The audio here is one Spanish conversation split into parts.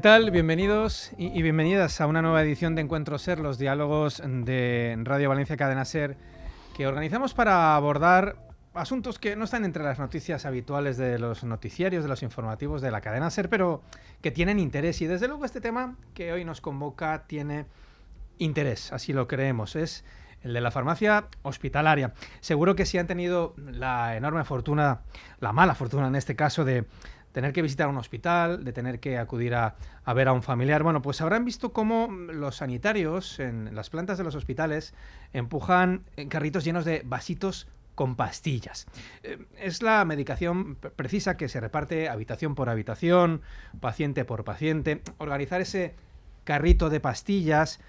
tal? Bienvenidos y bienvenidas a una nueva edición de Encuentro Ser, los diálogos de Radio Valencia Cadena Ser, que organizamos para abordar asuntos que no están entre las noticias habituales de los noticiarios, de los informativos de la cadena Ser, pero que tienen interés. Y desde luego este tema que hoy nos convoca tiene interés, así lo creemos, es el de la farmacia hospitalaria. Seguro que si han tenido la enorme fortuna, la mala fortuna en este caso, de tener que visitar un hospital, de tener que acudir a ver a un familiar, bueno, pues habrán visto cómo los sanitarios en las plantas de los hospitales empujan carritos llenos de vasitos con pastillas. Es la medicación precisa que se reparte habitación por habitación, paciente por paciente. Organizar ese carrito de pastillas,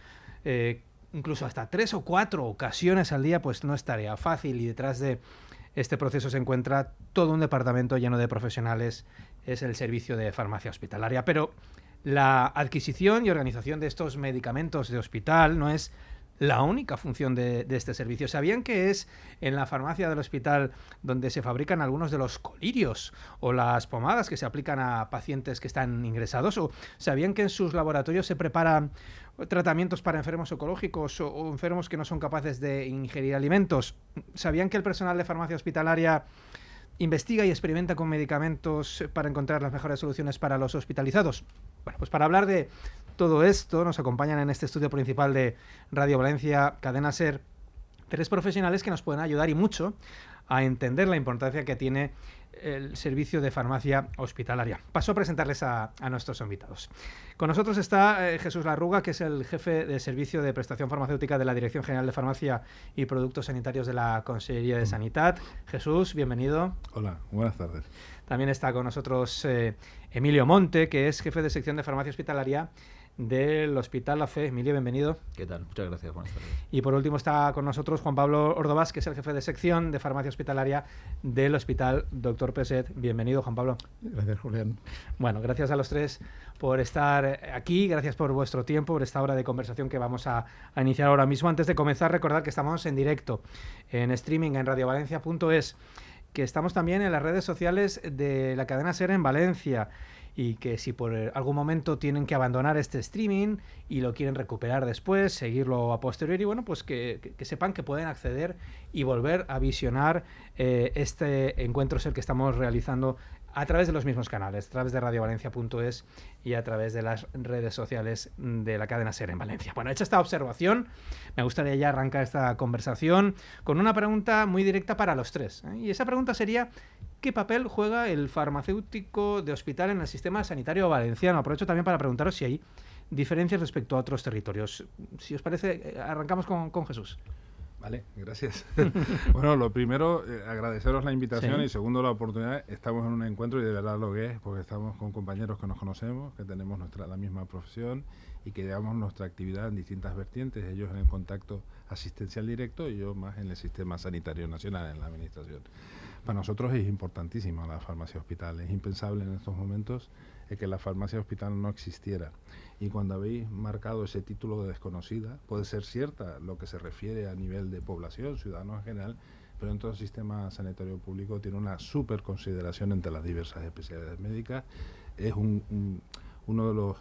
incluso hasta 3 o 4 ocasiones al día, pues no es tarea fácil, y detrás de este proceso se encuentra todo un departamento lleno de profesionales. Es el servicio de farmacia hospitalaria. Pero la adquisición y organización de estos medicamentos de hospital no es la única función de este servicio. ¿Sabían que es en la farmacia del hospital donde se fabrican algunos de los colirios o las pomadas que se aplican a pacientes que están ingresados? ¿O sabían que en sus laboratorios se preparan tratamientos para enfermos oncológicos o enfermos que no son capaces de ingerir alimentos? ¿Sabían que el personal de farmacia hospitalaria investiga y experimenta con medicamentos para encontrar las mejores soluciones para los hospitalizados? Bueno, pues para hablar de todo esto nos acompañan en este estudio principal de Radio Valencia Cadena Ser 3 profesionales que nos pueden ayudar y mucho a entender la importancia que tiene el servicio de farmacia hospitalaria. Paso a presentarles a nuestros invitados. Con nosotros está Jesús Larruga, que es el jefe de servicio de prestación farmacéutica de la Dirección General de Farmacia y Productos Sanitarios de la Consellería de Sanidad. Jesús, bienvenido. Hola, buenas tardes. También está con nosotros Emilio Monte, que es jefe de sección de farmacia hospitalaria del Hospital La Fe. Emilio, bienvenido. ¿Qué tal? Muchas gracias, buenas tardes. Y por último está con nosotros Juan Pablo Ordovás, que es el jefe de sección de farmacia hospitalaria del Hospital Dr. Peset. Bienvenido, Juan Pablo. Gracias, Julián. Bueno, gracias a los 3 por estar aquí, gracias por vuestro tiempo, por esta hora de conversación que vamos a iniciar ahora mismo. Antes de comenzar, recordad que estamos en directo, en streaming, en radiovalencia.es, que estamos también en las redes sociales de la cadena Ser en Valencia, y que si por algún momento tienen que abandonar este streaming y lo quieren recuperar después, seguirlo a posteriori, bueno, pues que sepan que pueden acceder y volver a visionar este encuentro Ser que estamos realizando a través de los mismos canales, a través de radiovalencia.es y a través de las redes sociales de la cadena Ser en Valencia. Bueno, hecha esta observación, me gustaría ya arrancar esta conversación con una pregunta muy directa para los 3. Y esa pregunta sería: ¿qué papel juega el farmacéutico de hospital en el sistema sanitario valenciano? Aprovecho también para preguntaros si hay diferencias respecto a otros territorios. Si os parece, arrancamos con Jesús. Vale, gracias. Bueno, lo primero, agradeceros la invitación, Sí. Y segundo, la oportunidad. Estamos en un encuentro y de verdad lo que es, porque estamos con compañeros que nos conocemos, que tenemos la misma profesión y que llevamos nuestra actividad en distintas vertientes, ellos en el contacto asistencial directo y yo más en el sistema sanitario nacional, en la administración. Para nosotros es importantísima la farmacia hospital, es impensable en estos momentos que la farmacia hospital no existiera. Y cuando habéis marcado ese título de desconocida, puede ser cierta lo que se refiere a nivel de población, ciudadanos en general, pero en todo el sistema sanitario público tiene una súper consideración entre las diversas especialidades médicas, es uno de los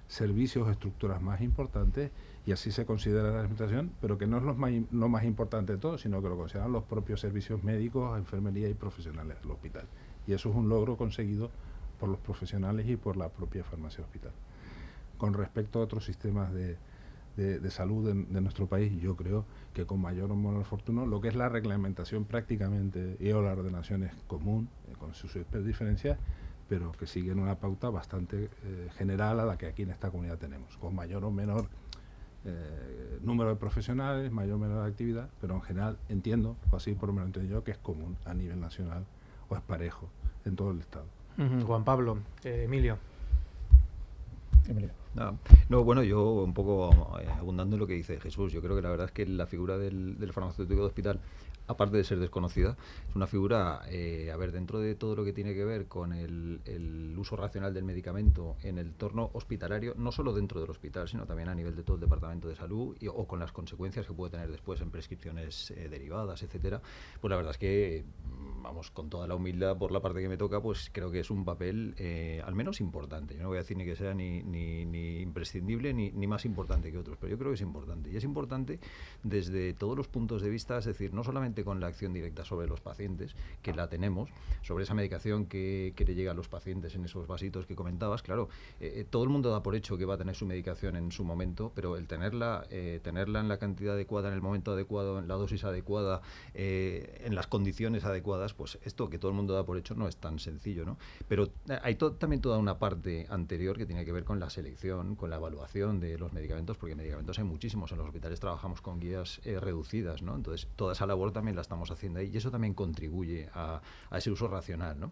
servicios o estructuras más importantes, y así se considera la administración, pero que no es lo más importante de todo, sino que lo consideran los propios servicios médicos, enfermería y profesionales del hospital. Y eso es un logro conseguido por los profesionales y por la propia farmacia hospital. Con respecto a otros sistemas de salud de nuestro país, yo creo que con mayor o menor fortuna, lo que es la reglamentación prácticamente y o la ordenación es común, con sus diferencias, pero que siguen una pauta bastante general a la que aquí en esta comunidad tenemos, con mayor o menor número de profesionales, mayor o menor actividad, pero en general entiendo, o así por lo menos entiendo yo, que es común a nivel nacional o es parejo en todo el Estado. Juan Pablo, Emilio. No, bueno, yo un poco abundando en lo que dice Jesús, yo creo que la verdad es que la figura del farmacéutico de hospital, aparte de ser desconocida, es una figura, a ver, dentro de todo lo que tiene que ver con el uso racional del medicamento en el entorno hospitalario, no solo dentro del hospital, sino también a nivel de todo el departamento de salud o con las consecuencias que puede tener después en prescripciones derivadas, etcétera, pues la verdad es que, vamos, con toda la humildad por la parte que me toca, pues creo que es un papel al menos importante. Yo no voy a decir ni que sea ni imprescindible ni más importante que otros, pero yo creo que es importante. Y es importante desde todos los puntos de vista, es decir, no solamente con la acción directa sobre los pacientes, que la tenemos, sobre esa medicación que le llega a los pacientes en esos vasitos que comentabas, claro, todo el mundo da por hecho que va a tener su medicación en su momento, pero el tenerla en la cantidad adecuada, en el momento adecuado, en la dosis adecuada, en las condiciones adecuadas, pues esto que todo el mundo da por hecho no es tan sencillo, ¿no? Pero hay también toda una parte anterior que tiene que ver con la selección, con la evaluación de los medicamentos, porque medicamentos hay muchísimos. En los hospitales trabajamos con guías reducidas, ¿no? Entonces, toda esa labor también la estamos haciendo ahí y eso también contribuye a ese uso racional, ¿no?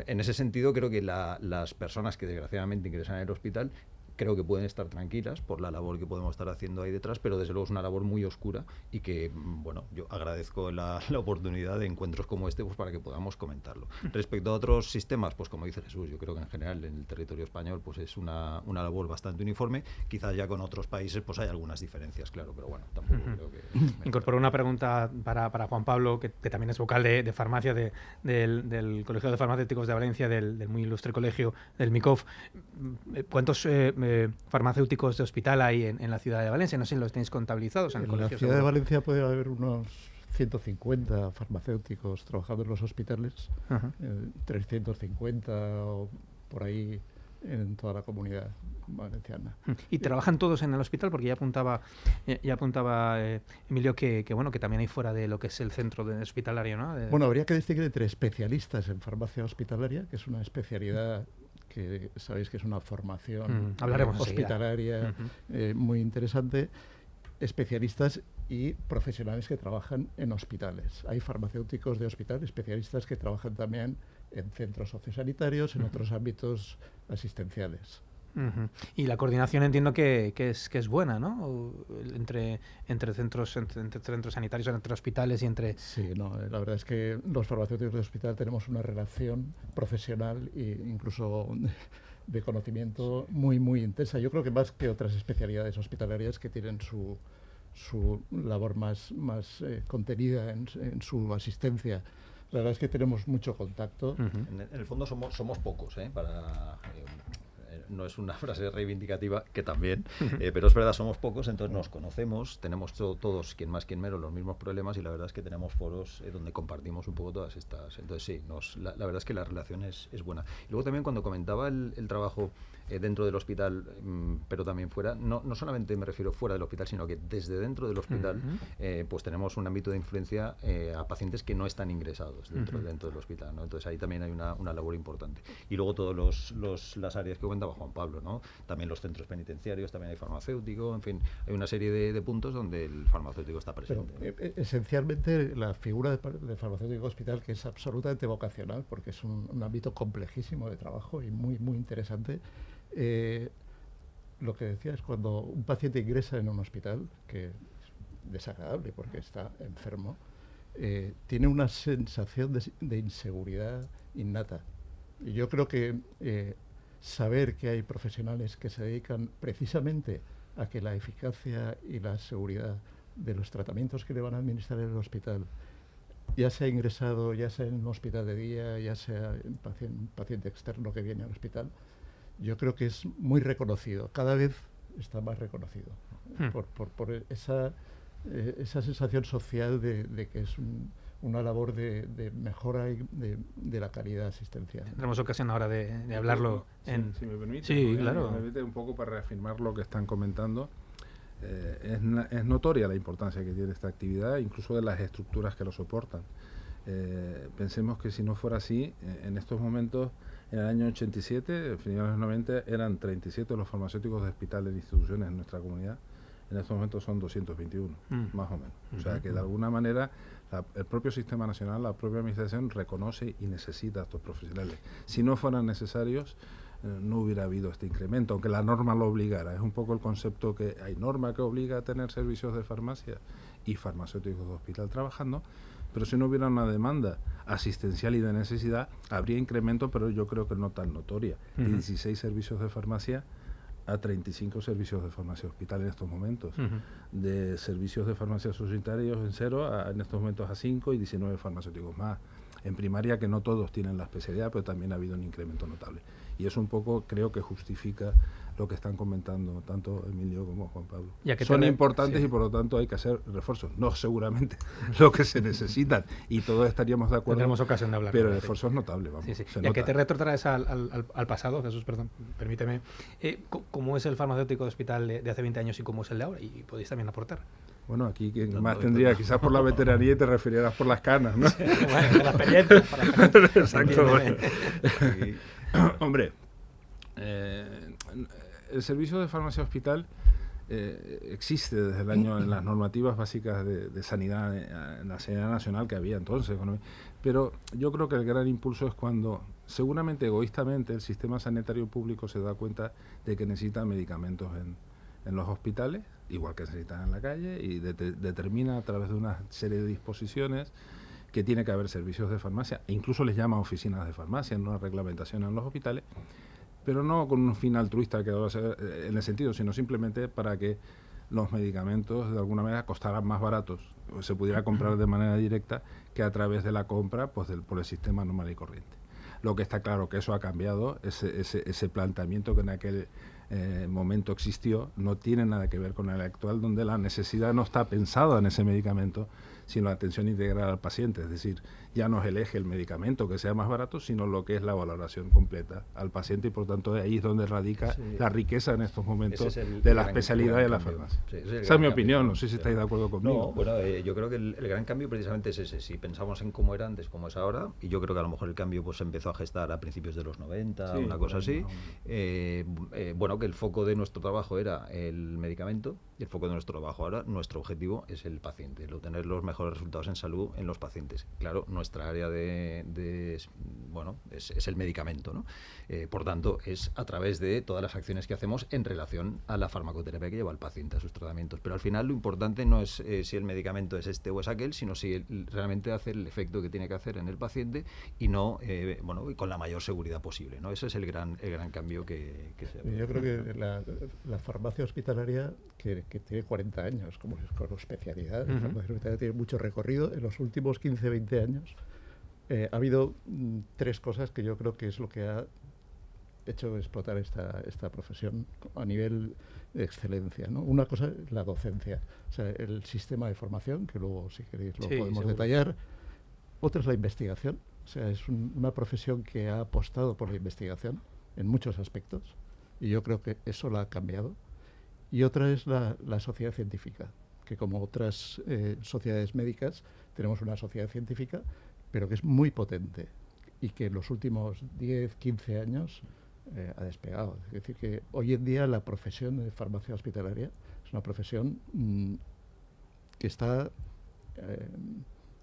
En ese sentido, creo que las personas que desgraciadamente ingresan en el hospital creo que pueden estar tranquilas por la labor que podemos estar haciendo ahí detrás, pero desde luego es una labor muy oscura y que, bueno, yo agradezco la oportunidad de encuentros como este, pues para que podamos comentarlo. Respecto a otros sistemas, pues como dice Jesús, yo creo que en general en el territorio español pues es una labor bastante uniforme, quizás ya con otros países pues hay algunas diferencias, claro, pero bueno, tampoco creo que... Incorporo una pregunta para Juan Pablo, que también es vocal de farmacia del Colegio de Farmacéuticos de Valencia, del muy ilustre colegio del MICOF. ¿Cuántos farmacéuticos de hospital hay en la ciudad de Valencia? No sé si los tenéis contabilizados en el colegio. En la ciudad de Valencia puede haber unos 150 farmacéuticos trabajando en los hospitales, 350 o por ahí en toda la comunidad valenciana. ¿Y trabajan todos en el hospital? Porque ya apuntaba Emilio que bueno, que también hay fuera de lo que es el centro hospitalario, ¿no? Bueno, habría que distinguir entre especialistas en farmacia hospitalaria, que es una especialidad que sabéis que es una formación hospitalaria muy interesante, especialistas y profesionales que trabajan en hospitales. Hay farmacéuticos de hospital, especialistas que trabajan también en centros sociosanitarios, en otros ámbitos asistenciales. Y la coordinación entiendo que es buena, ¿no? Entre centros sanitarios, entre hospitales y entre... Sí, no, la verdad es que los farmacéuticos de hospital tenemos una relación profesional e incluso de conocimiento muy, muy intensa. Yo creo que más que otras especialidades hospitalarias que tienen su labor más contenida en su asistencia. La verdad es que tenemos mucho contacto. En el fondo somos pocos, no es una frase reivindicativa, que también, pero es verdad, somos pocos, entonces nos conocemos, tenemos todos, quien más, quien menos, los mismos problemas y la verdad es que tenemos foros donde compartimos un poco todas estas. Entonces sí, la verdad es que la relación es buena. Y luego también cuando comentaba el trabajo dentro del hospital, pero también fuera, no solamente me refiero fuera del hospital, sino que desde dentro del hospital pues tenemos un ámbito de influencia a pacientes que no están ingresados dentro del hospital, ¿no? Entonces ahí también hay una labor importante. Y luego todas las áreas que comentaba Juan Pablo, ¿no? También los centros penitenciarios, también hay farmacéutico, en fin, hay una serie de puntos donde el farmacéutico está presente. Pero, esencialmente la figura del farmacéutico hospital, que es absolutamente vocacional, porque es un ámbito complejísimo de trabajo y muy, muy interesante. Lo que decía es cuando un paciente ingresa en un hospital, que es desagradable porque está enfermo, tiene una sensación de inseguridad innata. Y yo creo que saber que hay profesionales que se dedican precisamente a que la eficacia y la seguridad de los tratamientos que le van a administrar en el hospital, ya sea ingresado, ya sea en un hospital de día, ya sea un paciente externo que viene al hospital, yo creo que es muy reconocido, cada vez está más reconocido por esa sensación social de que es una labor de mejora de la calidad asistencial. Tendremos ocasión ahora de hablarlo. Si me permite, sí, claro. Me permite un poco para reafirmar lo que están comentando. Es notoria la importancia que tiene esta actividad, incluso de las estructuras que lo soportan. Pensemos que si no fuera así, en estos momentos, en el año 87, a finales de los 90, eran 37 los farmacéuticos de hospitales e instituciones en nuestra comunidad. En estos momentos son 221, más o menos. O sea que de alguna manera el propio Sistema Nacional, la propia Administración reconoce y necesita a estos profesionales. Si no fueran necesarios, no hubiera habido este incremento, aunque la norma lo obligara. Es un poco el concepto que hay norma que obliga a tener servicios de farmacia y farmacéuticos de hospital trabajando, pero si no hubiera una demanda asistencial y de necesidad, habría incremento, pero yo creo que no tan notoria. De 16 servicios de farmacia a 35 servicios de farmacia hospital en estos momentos. De servicios de farmacia societarios en 0 en estos momentos a 5 y 19 farmacéuticos más. En primaria, que no todos tienen la especialidad, pero también ha habido un incremento notable. Y eso un poco creo que justifica lo que están comentando tanto Emilio como Juan Pablo. Son importantes y por lo tanto hay que hacer refuerzos. No seguramente lo que se necesitan y todos estaríamos de acuerdo. Tendremos ocasión de hablar. Pero el esfuerzo es notable, vamos. Y a que te retrotraes al pasado, Jesús, perdón, permíteme. ¿Cómo es el farmacéutico de hospital de hace 20 años y cómo es el de ahora? Y podéis también aportar. Bueno, aquí quien más tendría, quizás por la veteranía y te refirieras por las canas, ¿no? Bueno, por la experiencia. Exacto. Bueno. Hombre, el servicio de farmacia hospital existe desde el año en las normativas básicas de sanidad, en la sanidad nacional que había entonces, pero yo creo que el gran impulso es cuando, seguramente egoístamente, el sistema sanitario público se da cuenta de que necesita medicamentos en los hospitales, igual que se necesitan en la calle, y determina a través de una serie de disposiciones que tiene que haber servicios de farmacia, e incluso les llama oficinas de farmacia en una reglamentación en los hospitales, pero no con un fin altruista que en el sentido, sino simplemente para que los medicamentos de alguna manera costaran más baratos, o se pudiera comprar de manera directa que a través de la compra por el sistema normal y corriente. Lo que está claro que eso ha cambiado, ese planteamiento que en aquel momento existió, no tiene nada que ver con el actual, donde la necesidad no está pensada en ese medicamento, sino la atención integral al paciente. Es decir, ya no es el eje el medicamento que sea más barato, sino lo que es la valoración completa al paciente, y por tanto ahí es donde radica la riqueza en estos momentos de la especialidad de la farmacia. Esa es mi opinión, no sé si estáis de acuerdo conmigo. No, bueno, yo creo que el gran cambio precisamente es ese. Si pensamos en cómo era antes, cómo es ahora, y yo creo que a lo mejor el cambio pues se empezó a gestar a principios de los 90, una cosa así. Bueno, que el foco de nuestro trabajo era el medicamento, y el foco de nuestro trabajo ahora, nuestro objetivo es el paciente, el obtener los mejores resultados en salud en los pacientes. Claro, nuestra área es el medicamento, ¿no? Por tanto, es a través de todas las acciones que hacemos en relación a la farmacoterapia que lleva el paciente a sus tratamientos. Pero al final lo importante no es si el medicamento es este o es aquel, sino si realmente hace el efecto que tiene que hacer en el paciente y no, y con la mayor seguridad posible, ¿no? Ese es el gran cambio que se ha. Yo creo que la farmacia hospitalaria, que tiene 40 años como especialidad, la farmacia hospitalaria tiene mucho recorrido. En los últimos 15-20 años ha habido 3 cosas que yo creo que es lo que ha hecho explotar esta profesión a nivel de excelencia, ¿no? Una cosa es la docencia, o sea, el sistema de formación, que luego, si queréis, lo podemos detallar. Otra es la investigación, o sea, es una profesión que ha apostado por la investigación en muchos aspectos, y yo creo que eso la ha cambiado. Y otra es la sociedad científica, que como otras sociedades médicas, tenemos una sociedad científica, pero que es muy potente y que en los últimos 10-15 años ha despegado. Es decir, que hoy en día la profesión de farmacia hospitalaria es una profesión que está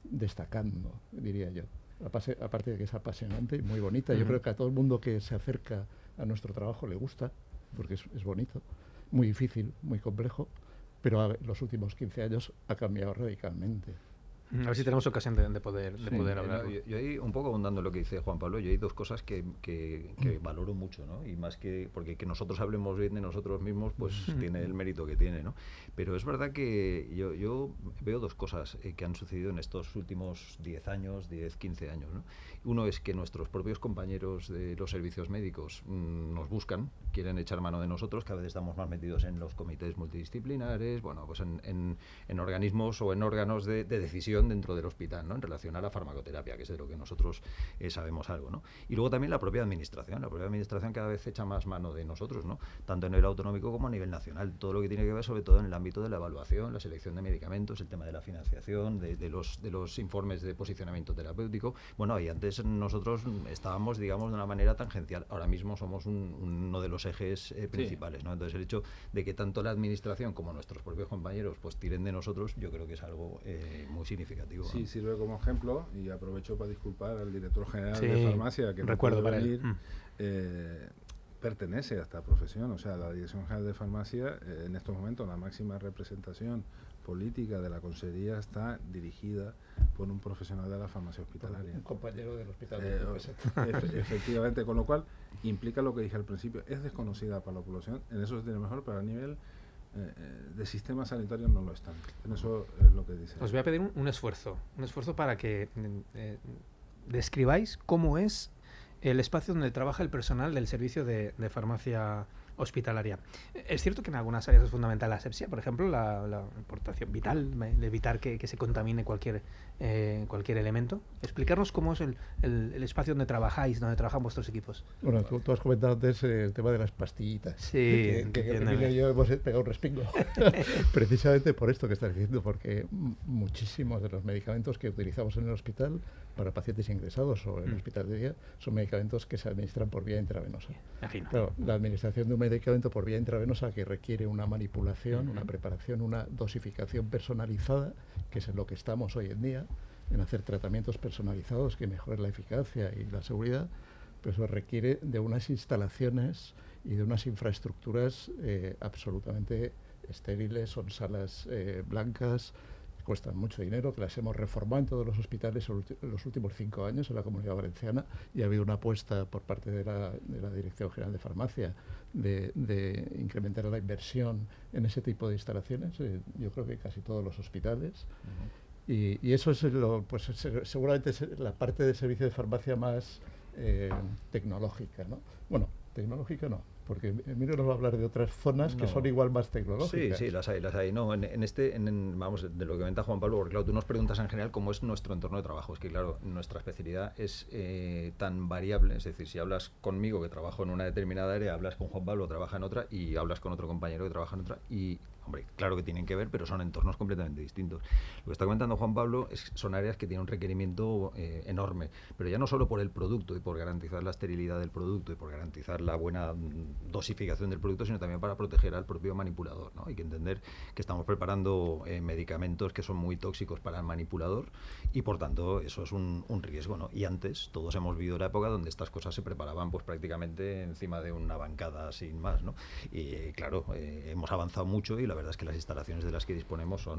destacando, diría yo. Aparte de que es apasionante y muy bonita, yo creo que a todo el mundo que se acerca a nuestro trabajo le gusta, porque es bonito, muy difícil, muy complejo, pero en los últimos 15 años ha cambiado radicalmente. A ver si tenemos ocasión de poder hablar. Yo ahí, un poco abundando en lo que dice Juan Pablo, yo hay 2 cosas que valoro mucho, ¿no? Y más que, porque que nosotros hablemos bien de nosotros mismos, pues tiene el mérito que tiene, ¿no? Pero es verdad que yo veo 2 cosas que han sucedido en estos últimos 10 años, 15 años, ¿no? Uno es que nuestros propios compañeros de los servicios médicos nos buscan, quieren echar mano de nosotros, cada vez estamos más metidos en los comités multidisciplinares, bueno, pues en organismos o en órganos de decisión dentro del hospital, ¿no? En relación a la farmacoterapia, que es de lo que nosotros sabemos algo, ¿no? Y luego también la propia administración cada vez echa más mano de nosotros, ¿no? Tanto a nivel autonómico como a nivel nacional, todo lo que tiene que ver sobre todo en el ámbito de la evaluación, la selección de medicamentos, el tema de la financiación, de los informes de posicionamiento terapéutico. Bueno, y antes nosotros estábamos, digamos, de una manera tangencial, ahora mismo somos uno de los ejes principales, ¿no? Entonces el hecho de que tanto la administración como nuestros propios compañeros pues tiren de nosotros, yo creo que es algo muy significativo. Sí, ¿no? Sirve como ejemplo, y aprovecho para disculpar al director general de farmacia, que no recuerdo puede para venir, pertenece a esta profesión. O sea, la Dirección General de Farmacia, en estos momentos, la máxima representación política de la Consejería está dirigida por un profesional de la farmacia hospitalaria. Un compañero del hospital. Efectivamente, con lo cual implica lo que dije al principio, es desconocida para la población, en eso se tiene mejor, pero a nivel de sistema sanitario no lo están. En eso es lo que dice. Os voy a pedir un esfuerzo para que describáis cómo es el espacio donde trabaja el personal del servicio de farmacia hospitalaria. Es cierto que en algunas áreas es fundamental la asepsia, por ejemplo, la aportación vital, de evitar que se contamine cualquier elemento. Explicarnos cómo es el espacio donde trabajáis, donde trabajan vuestros equipos. Bueno, tú has comentado antes el tema de las pastillitas. Sí, que Emilio y yo hemos pegado un respingo. Precisamente por esto que estás diciendo, porque muchísimos de los medicamentos que utilizamos en el hospital para pacientes ingresados o en el hospital de día son medicamentos que se administran por vía intravenosa. Imagino. Claro, la administración de un medicamento por vía intravenosa que requiere una manipulación, una preparación, una dosificación personalizada, que es en lo que estamos hoy en día, en hacer tratamientos personalizados que mejoren la eficacia y la seguridad, pues eso requiere de unas instalaciones y de unas infraestructuras absolutamente estériles, son salas blancas, cuestan mucho dinero, que las hemos reformado en todos los hospitales en los últimos 5 años en la Comunidad Valenciana, y ha habido una apuesta por parte de la Dirección General de Farmacia de incrementar la inversión en ese tipo de instalaciones, yo creo que casi todos los hospitales. Y eso es seguramente es la parte del servicio de farmacia más tecnológica, ¿no? Bueno, tecnológica no, porque Emilio nos va a hablar de otras zonas que son igual más tecnológicas. Sí, las hay. No, vamos, de lo que comenta Juan Pablo, porque claro, tú nos preguntas en general cómo es nuestro entorno de trabajo. Es que claro, nuestra especialidad es tan variable, es decir, si hablas conmigo que trabajo en una determinada área, hablas con Juan Pablo, trabaja en otra, y hablas con otro compañero que trabaja en otra, y hombre, claro que tienen que ver, pero son entornos completamente distintos. Lo que está comentando Juan Pablo son áreas que tienen un requerimiento enorme, pero ya no solo por el producto y por garantizar la esterilidad del producto y por garantizar la buena dosificación del producto, sino también para proteger al propio manipulador, ¿no? Hay que entender que estamos preparando medicamentos que son muy tóxicos para el manipulador y por tanto eso es un riesgo, ¿no? Y antes todos hemos vivido la época donde estas cosas se preparaban pues prácticamente encima de una bancada sin más, ¿no? Y claro, hemos avanzado mucho y la verdad es que las instalaciones de las que disponemos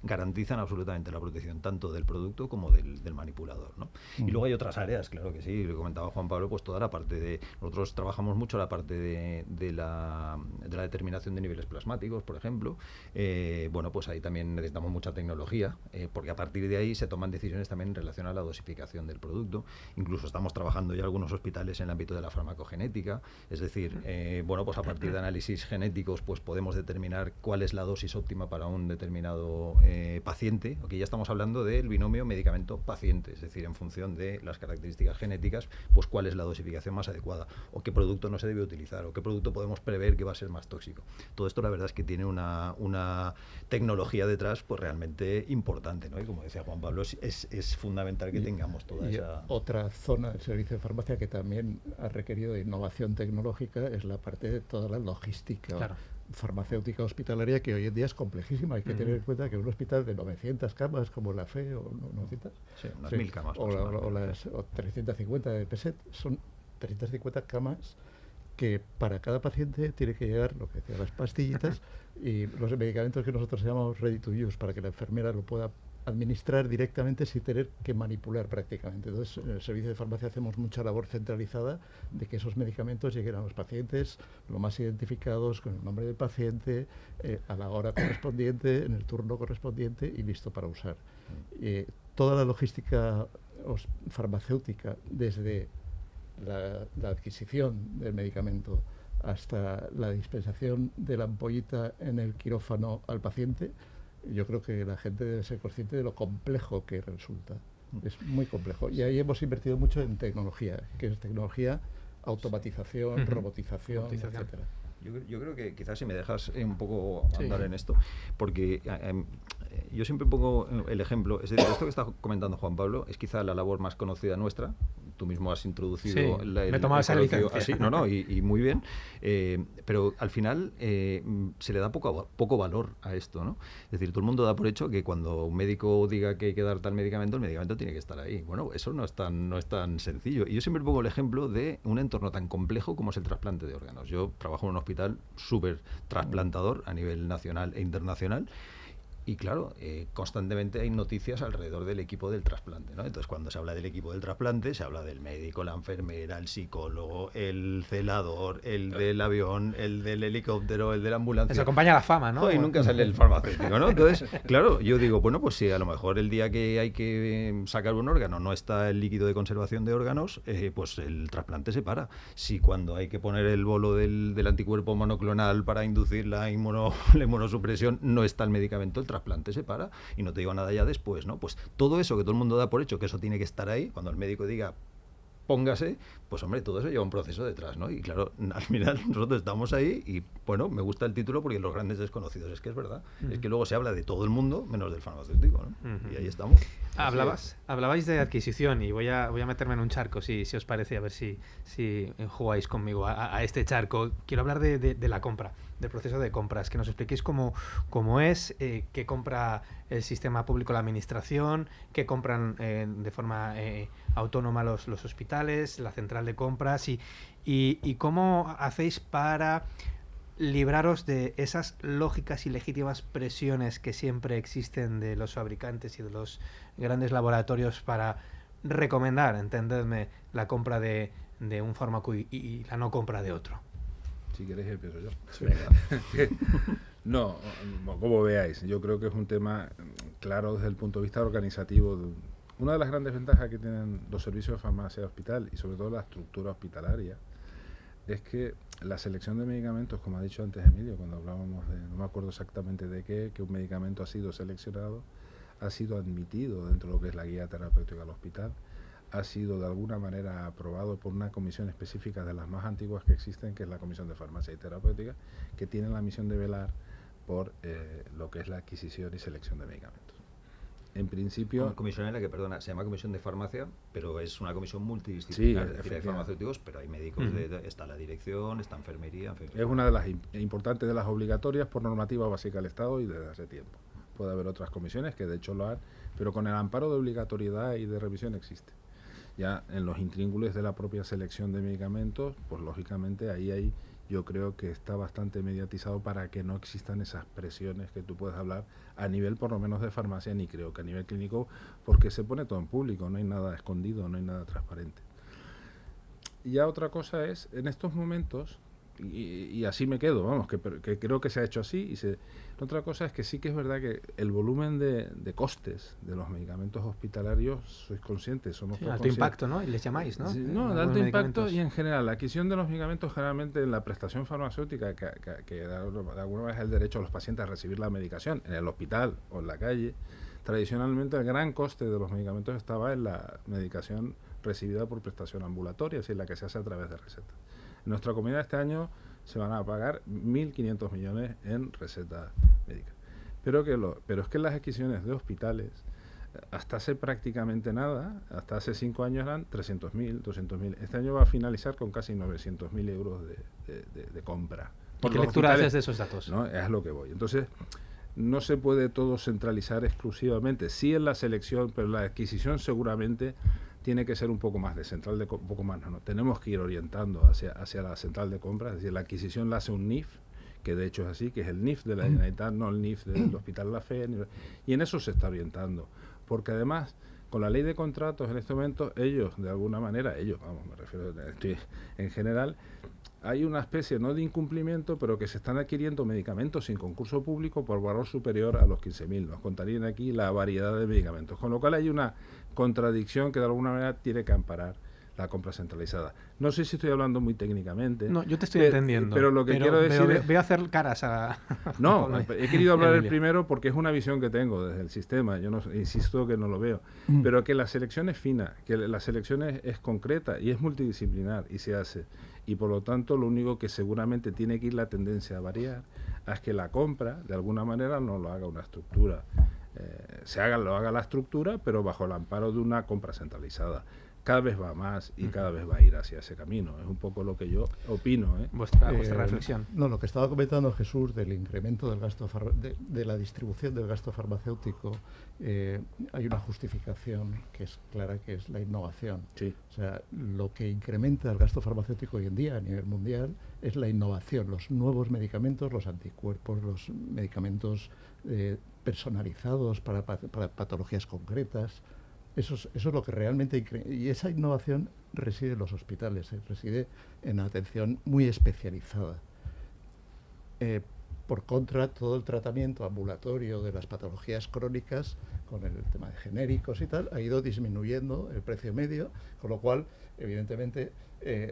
garantizan absolutamente la protección tanto del producto como del manipulador, ¿no? Y luego hay otras áreas, claro que sí, lo comentaba Juan Pablo, pues toda la parte de, nosotros trabajamos mucho la parte de la determinación de niveles plasmáticos, por ejemplo. Bueno, pues ahí también necesitamos mucha tecnología, porque a partir de ahí se toman decisiones también en relación a la dosificación del producto. Incluso estamos trabajando ya algunos hospitales en el ámbito de la farmacogenética, es decir, bueno, pues a partir de análisis genéticos pues podemos determinar cuál es la dosis óptima para un determinado paciente. Aquí ya estamos hablando del binomio medicamento-paciente, es decir, en función de las características genéticas, pues cuál es la dosificación más adecuada, o qué producto no se debe utilizar, o qué producto podemos prever que va a ser más tóxico. Todo esto la verdad es que tiene una tecnología detrás pues realmente importante, ¿no? Y como decía Juan Pablo, es fundamental que tengamos toda esa... Otra zona del servicio de farmacia que también ha requerido de innovación tecnológica es la parte de toda la logística. Claro. Farmacéutica hospitalaria, que hoy en día es complejísima. Hay que tener en cuenta que un hospital de 900 camas como la FE o 900, unas 1000 camas o 350 de PESET, son 350 camas que para cada paciente tiene que llegar lo que decía, las pastillitas y los medicamentos que nosotros llamamos ready to use, para que la enfermera lo pueda administrar directamente sin tener que manipular prácticamente. Entonces, en el servicio de farmacia hacemos mucha labor centralizada de que esos medicamentos lleguen a los pacientes lo más identificados, con el nombre del paciente, a la hora correspondiente, en el turno correspondiente y listo para usar. Toda la logística farmacéutica, desde la adquisición del medicamento hasta la dispensación de la ampollita en el quirófano al paciente, yo creo que la gente debe ser consciente de lo complejo que resulta. Es muy complejo. Y ahí hemos invertido mucho en tecnología, que es tecnología, automatización, robotización, etcétera. Yo creo que quizás si me dejas un poco andar en esto, porque yo siempre pongo el ejemplo, es decir, esto que está comentando Juan Pablo es quizá la labor más conocida nuestra. Tú mismo has introducido sí, me he tomado esa licencia. así, y muy bien, pero al final se le da poco valor a esto, ¿no? Es decir, todo el mundo da por hecho que cuando un médico diga que hay que dar tal medicamento, el medicamento tiene que estar ahí. Bueno, eso no es tan sencillo. Y yo siempre pongo el ejemplo de un entorno tan complejo como es el trasplante de órganos. Yo trabajo en un hospital súper trasplantador a nivel nacional e internacional. Y claro, constantemente hay noticias alrededor del equipo del trasplante, ¿no? Entonces, cuando se habla del equipo del trasplante, se habla del médico, la enfermera, el psicólogo, el celador, el del avión, el del helicóptero, el de la ambulancia. Eso acompaña la fama, ¿no? Y nunca sale el farmacéutico, ¿no? Entonces, claro, yo digo, bueno, pues si a lo mejor el día que hay que sacar un órgano no está el líquido de conservación de órganos, pues el trasplante se para. Si cuando hay que poner el bolo del anticuerpo monoclonal para inducir la inmunosupresión no está el medicamento, el trasplante se para, y no te digo nada ya después, ¿no? Pues todo eso que todo el mundo da por hecho, que eso tiene que estar ahí, cuando el médico diga póngase, pues hombre, todo eso lleva un proceso detrás, ¿no? Y claro, al final nosotros estamos ahí y, bueno, me gusta el título porque los grandes desconocidos, es que es verdad, es que luego se habla de todo el mundo menos del farmacéutico, ¿no? Y ahí estamos. Hablabais de adquisición y voy a meterme en un charco, si os parece, a ver si jugáis conmigo a este charco. Quiero hablar de la compra, del proceso de compras, que nos expliquéis cómo es, qué compra el sistema público, la administración, qué compran de forma autónoma los hospitales, la central de compras y cómo hacéis para libraros de esas lógicas y legítimas presiones que siempre existen de los fabricantes y de los grandes laboratorios para recomendar, entendedme, la compra de un fármaco y la no compra de otro. Si queréis empiezo yo. No, como veáis, yo creo que es un tema claro desde el punto de vista organizativo. Una de las grandes ventajas que tienen los servicios de farmacia de hospital y sobre todo la estructura hospitalaria es que la selección de medicamentos, como ha dicho antes Emilio, cuando hablábamos de, no me acuerdo exactamente de qué, que un medicamento ha sido seleccionado, ha sido admitido dentro de lo que es la guía terapéutica del hospital, ha sido de alguna manera aprobado por una comisión específica de las más antiguas que existen, que es la Comisión de Farmacia y Terapéutica, que tiene la misión de velar por lo que es la adquisición y selección de medicamentos. En principio... Una comisión en la que, perdona, se llama Comisión de Farmacia, pero es una comisión multidisciplinar. Sí, es decir, hay farmacéuticos, pero hay médicos, está la dirección, está enfermería, en fin. Es una de las importantes, de las obligatorias por normativa básica del Estado y desde hace tiempo. Puede haber otras comisiones que de hecho lo han, pero con el amparo de obligatoriedad y de revisión existe. Ya en los intríngulis de la propia selección de medicamentos, pues lógicamente ahí yo creo que está bastante mediatizado para que no existan esas presiones que tú puedes hablar a nivel por lo menos de farmacia, ni creo que a nivel clínico, porque se pone todo en público, no hay nada escondido, no hay nada transparente. Y ya otra cosa es, en estos momentos, y así me quedo, vamos, que creo que se ha hecho así, otra cosa es que sí que es verdad que el volumen de costes de los medicamentos hospitalarios, sois conscientes, somos sí, alto impacto, ¿no? Y les llamáis, ¿no? Sí, no, de alto impacto y en general, la adquisición de los medicamentos generalmente en la prestación farmacéutica, que de alguna manera es el derecho a los pacientes a recibir la medicación en el hospital o en la calle, tradicionalmente el gran coste de los medicamentos estaba en la medicación recibida por prestación ambulatoria, es decir, la que se hace a través de recetas. En nuestra comunidad este año se van a pagar 1.500 millones en recetas médicas. Pero es que las adquisiciones de hospitales, hasta hace prácticamente nada, hasta hace 5 años eran 300.000, 200.000. Este año va a finalizar con casi 900.000 euros de compra. ¿Y qué lectura haces de esos datos? ¿No? Es a lo que voy. Entonces, no se puede todo centralizar exclusivamente. Sí en la selección, pero la adquisición seguramente tiene que ser un poco más de central de un poco más, no. Tenemos que ir orientando hacia la central de compras, es decir, la adquisición la hace un NIF, que de hecho es así, que es el NIF de la Generalitat, no el NIF del Hospital La Fe, y en eso se está orientando, porque además con la ley de contratos en este momento ellos, de alguna manera, me refiero, en general, hay una especie no de incumplimiento, pero que se están adquiriendo medicamentos sin concurso público por valor superior a los 15.000. Nos contarían aquí la variedad de medicamentos, con lo cual hay una contradicción que de alguna manera tiene que amparar la compra centralizada. No sé si estoy hablando muy técnicamente. No, yo te estoy entendiendo. Pero lo que quiero decir voy a hacer caras a... No, he querido hablar el primero porque es una visión que tengo desde el sistema. Yo no insisto que no lo veo. Pero que la selección es fina, que la selección es concreta y es multidisciplinar y se hace. Y por lo tanto lo único que seguramente tiene que ir la tendencia a variar es que la compra de alguna manera no lo haga una estructura lo haga la estructura, pero bajo el amparo de una compra centralizada. Cada vez va más y cada vez va a ir hacia ese camino. Es un poco lo que yo opino. Vuestra reflexión. No, lo que estaba comentando Jesús del incremento del gasto de la distribución del gasto farmacéutico, hay una justificación que es clara, que es la innovación. Sí. O sea, lo que incrementa el gasto farmacéutico hoy en día a nivel mundial es la innovación, los nuevos medicamentos, los anticuerpos, los medicamentos personalizados para patologías concretas. Eso es lo que realmente... Y esa innovación reside en los hospitales, reside en la atención muy especializada. Por contra, todo el tratamiento ambulatorio de las patologías crónicas, con el tema de genéricos y tal, ha ido disminuyendo el precio medio, con lo cual, evidentemente,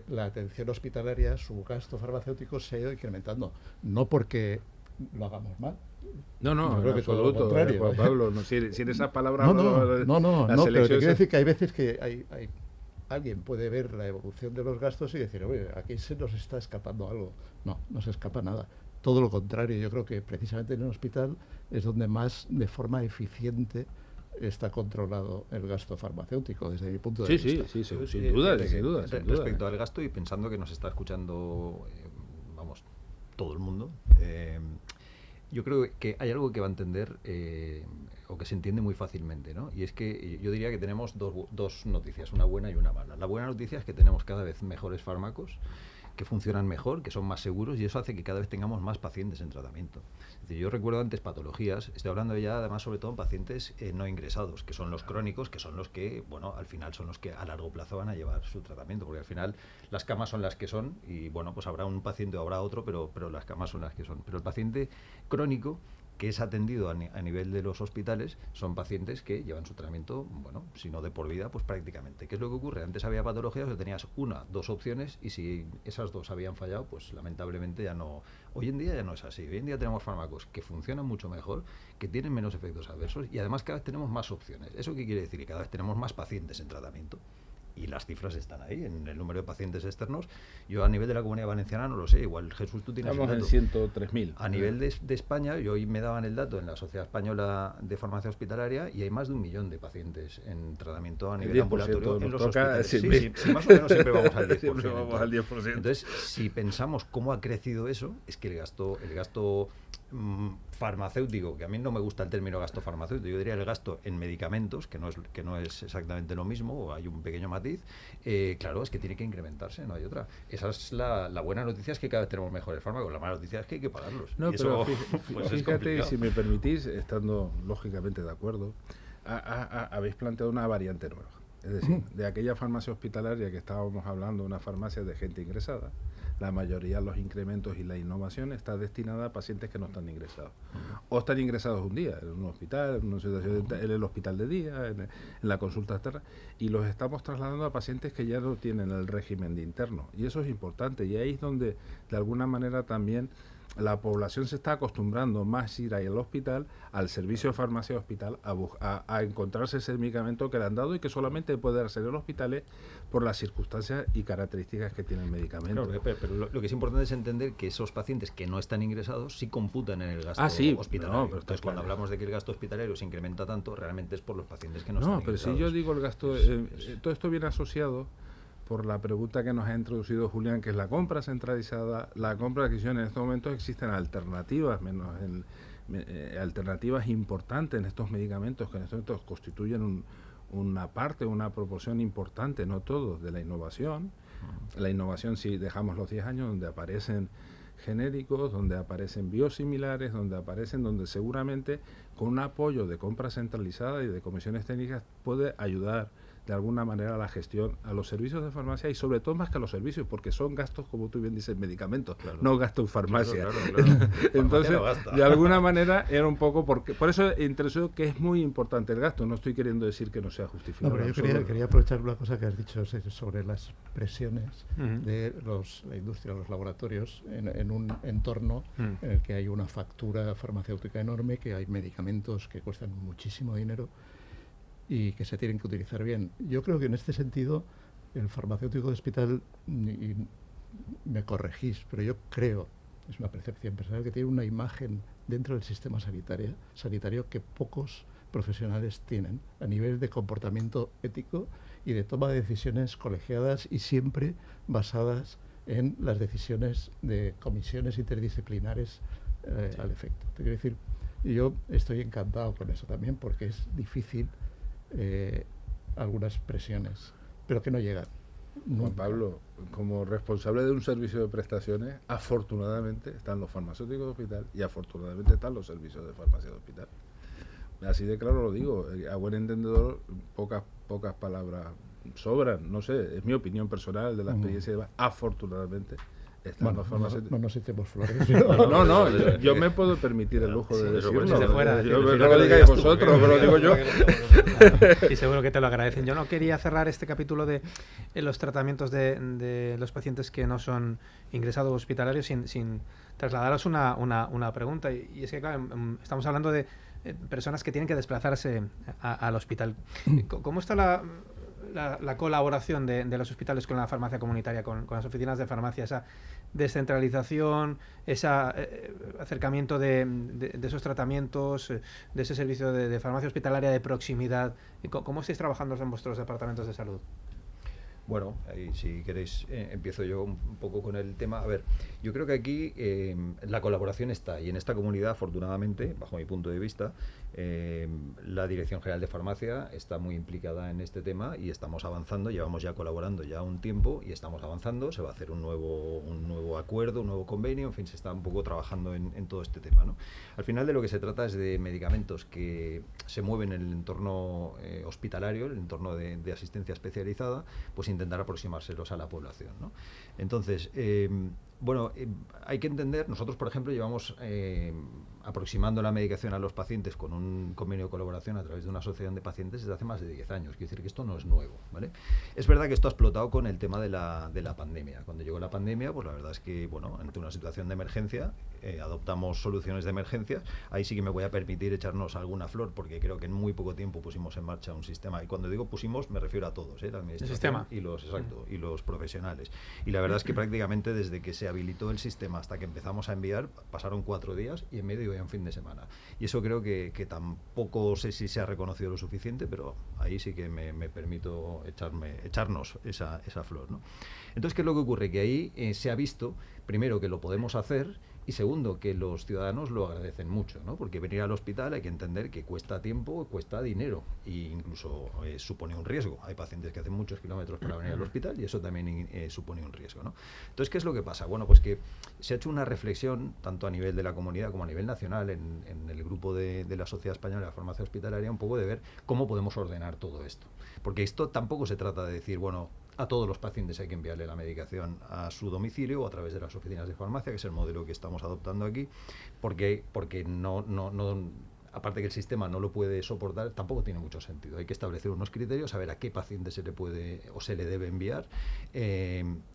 la atención hospitalaria, su gasto farmacéutico se ha ido incrementando. No porque lo hagamos mal. No, Yo creo en que todo lo absoluto, contrario. Juan Pablo. No, si en esas palabras... No, la pero te selección quiero decir que hay veces que alguien puede ver la evolución de los gastos y decir, oye, aquí se nos está escapando algo. No se escapa nada. Todo lo contrario, yo creo que precisamente en el hospital es donde más, de forma eficiente, está controlado el gasto farmacéutico, desde mi punto de vista. Sí, sin duda. Respecto al gasto, y pensando que nos está escuchando, todo el mundo, yo creo que hay algo que va a entender, o que se entiende muy fácilmente, ¿no? Y es que yo diría que tenemos dos noticias, una buena y una mala. La buena noticia es que tenemos cada vez mejores fármacos, que funcionan mejor, que son más seguros, y eso hace que cada vez tengamos más pacientes en tratamiento. Es decir, yo recuerdo antes patologías, estoy hablando ya además sobre todo en pacientes no ingresados, que son los crónicos, que son los que, al final son los que a largo plazo van a llevar su tratamiento, porque al final las camas son las que son, y pues habrá un paciente o habrá otro, pero las camas son las que son. Pero el paciente crónico, que es atendido a nivel de los hospitales, son pacientes que llevan su tratamiento, si no de por vida, pues prácticamente. ¿Qué es lo que ocurre? Antes había patologías que tenías dos opciones, y si esas dos habían fallado, pues lamentablemente ya no. Hoy en día ya no es así. Hoy en día tenemos fármacos que funcionan mucho mejor, que tienen menos efectos adversos, y además cada vez tenemos más opciones. ¿Eso qué quiere decir? Que cada vez tenemos más pacientes en tratamiento. Y las cifras están ahí, en el número de pacientes externos. Yo a nivel de la Comunidad Valenciana no lo sé, igual Jesús, tú tienes Estamos el dato. en 103.000. A nivel de España, yo hoy me daban el dato en la Sociedad Española de Farmacia Hospitalaria, y hay más de 1 millón de pacientes en tratamiento a nivel ambulatorio en los hospitales. Sí, más o menos siempre vamos al 10%. Siempre vamos al 10%. Entonces, si pensamos cómo ha crecido eso, es que el gasto farmacéutico, que a mí no me gusta el término gasto farmacéutico, yo diría el gasto en medicamentos, que no es exactamente lo mismo, o hay un pequeño matiz, claro, es que tiene que incrementarse, no hay otra. Esa es la buena noticia, es que cada vez tenemos mejores fármacos, la mala noticia es que hay que pagarlos. No, y eso, pero fíjate, si me permitís, estando lógicamente de acuerdo, habéis planteado una variante nueva. Es decir, de aquella farmacia hospitalaria que estábamos hablando, una farmacia de gente ingresada, la mayoría de los incrementos y la innovación está destinada a pacientes que no están ingresados. O están ingresados un día en un hospital, en una situación en el hospital de día, en la consulta externa, y los estamos trasladando a pacientes que ya no tienen el régimen de interno. Y eso es importante, y ahí es donde de alguna manera también la población se está acostumbrando más a ir al hospital, al servicio de farmacia hospital, a encontrarse ese medicamento que le han dado y que solamente puede hacer en los hospitales por las circunstancias y características que tiene el medicamento. Claro, pero lo que es importante es entender que esos pacientes que no están ingresados sí computan en el gasto hospitalario. Pero entonces, cuando hablamos de que el gasto hospitalario se incrementa tanto, realmente es por los pacientes que no No, están pero ingresados. si yo digo el gasto, todo esto viene asociado por la pregunta que nos ha introducido Julián, que es la compra centralizada, la compra de adquisición. En estos momentos existen alternativas, alternativas importantes en estos medicamentos, que en estos momentos constituyen una proporción importante, no todos, de la innovación. La innovación, si dejamos los 10 años, donde aparecen genéricos, donde aparecen biosimilares, donde seguramente con un apoyo de compra centralizada y de comisiones técnicas puede ayudar de alguna manera a la gestión, a los servicios de farmacia, y sobre todo más que a los servicios, porque son gastos, como tú bien dices, medicamentos, no gasto en farmacia. Claro. Entonces, de alguna manera era un poco, por eso interesó que es muy importante el gasto. No estoy queriendo decir que no sea justificado. No, pero yo quería aprovechar una cosa que has dicho sobre las presiones de la industria, los laboratorios, en un entorno en el que hay una factura farmacéutica enorme, que hay medicamentos que cuestan muchísimo dinero y que se tienen que utilizar bien. Yo creo que en este sentido el farmacéutico de hospital, y me corregís, pero yo creo, es una percepción personal, que tiene una imagen dentro del sistema sanitario que pocos profesionales tienen a nivel de comportamiento ético y de toma de decisiones colegiadas y siempre basadas en las decisiones de comisiones interdisciplinares al efecto. Te quiero decir, yo estoy encantado con eso también porque es difícil algunas presiones, pero que no llegan. Juan Pablo, como responsable de un servicio de prestaciones, afortunadamente están los farmacéuticos de hospital y afortunadamente están los servicios de farmacia de hospital. Así de claro lo digo, a buen entendedor pocas palabras sobran, no sé, es mi opinión personal de la experiencia de afortunadamente están los farmacéuticos. No nos echemos flores. No, yo me puedo permitir el lujo de decirlo. De fuera, no lo digáis vosotros, pero lo digo yo. Y seguro que te lo agradecen. Yo no quería cerrar este capítulo de los tratamientos de los pacientes que no son ingresados hospitalarios sin trasladaros una pregunta. Y es que, claro, estamos hablando de personas que tienen que desplazarse al hospital. ¿Cómo está la colaboración de los hospitales con la farmacia comunitaria, con las oficinas de farmacia, esa descentralización, ese acercamiento de esos tratamientos, de ese servicio de farmacia hospitalaria de proximidad? ¿Cómo estáis trabajando en vuestros departamentos de salud? Bueno, ahí, si queréis, empiezo yo un poco con el tema. A ver, yo creo que aquí la colaboración está, y en esta comunidad, afortunadamente, bajo mi punto de vista, la Dirección General de Farmacia está muy implicada en este tema y estamos avanzando. Llevamos ya colaborando ya un tiempo y estamos avanzando. Se va a hacer un nuevo acuerdo, un nuevo convenio, en fin, se está un poco trabajando en todo este tema, ¿no? Al final de lo que se trata es de medicamentos que se mueven en el entorno hospitalario, el entorno de asistencia especializada, pues intentar aproximárselos a la población, ¿no? Entonces, hay que entender, nosotros por ejemplo llevamos aproximando la medicación a los pacientes con un convenio de colaboración a través de una asociación de pacientes desde hace más de 10 años, quiero decir que esto no es nuevo, ¿vale? Es verdad que esto ha explotado con el tema de la pandemia. Cuando llegó la pandemia, pues la verdad es que, ante una situación de emergencia, adoptamos soluciones de emergencia. Ahí sí que me voy a permitir echarnos alguna flor, porque creo que en muy poco tiempo pusimos en marcha un sistema, y cuando digo pusimos me refiero a todos, la administración y los profesionales. Y la verdad es que prácticamente desde que se habilitó el sistema hasta que empezamos a enviar, pasaron 4 días y en medio había un fin de semana. Y eso creo que tampoco sé si se ha reconocido lo suficiente, pero ahí sí que me permito echarnos esa flor, ¿no? Entonces, ¿qué es lo que ocurre? Que ahí se ha visto, primero, que lo podemos hacer, y segundo, que los ciudadanos lo agradecen mucho, ¿no? Porque venir al hospital hay que entender que cuesta tiempo, cuesta dinero e incluso supone un riesgo. Hay pacientes que hacen muchos kilómetros para venir al hospital y eso también supone un riesgo, ¿no? Entonces, ¿qué es lo que pasa? Bueno, pues que se ha hecho una reflexión tanto a nivel de la comunidad como a nivel nacional en el grupo de la Sociedad Española de la Farmacia Hospitalaria, un poco de ver cómo podemos ordenar todo esto. Porque esto tampoco se trata de decir, a todos los pacientes hay que enviarle la medicación a su domicilio o a través de las oficinas de farmacia, que es el modelo que estamos adoptando aquí, porque no, aparte que el sistema no lo puede soportar, tampoco tiene mucho sentido. Hay que establecer unos criterios, saber a qué paciente se le puede o se le debe enviar.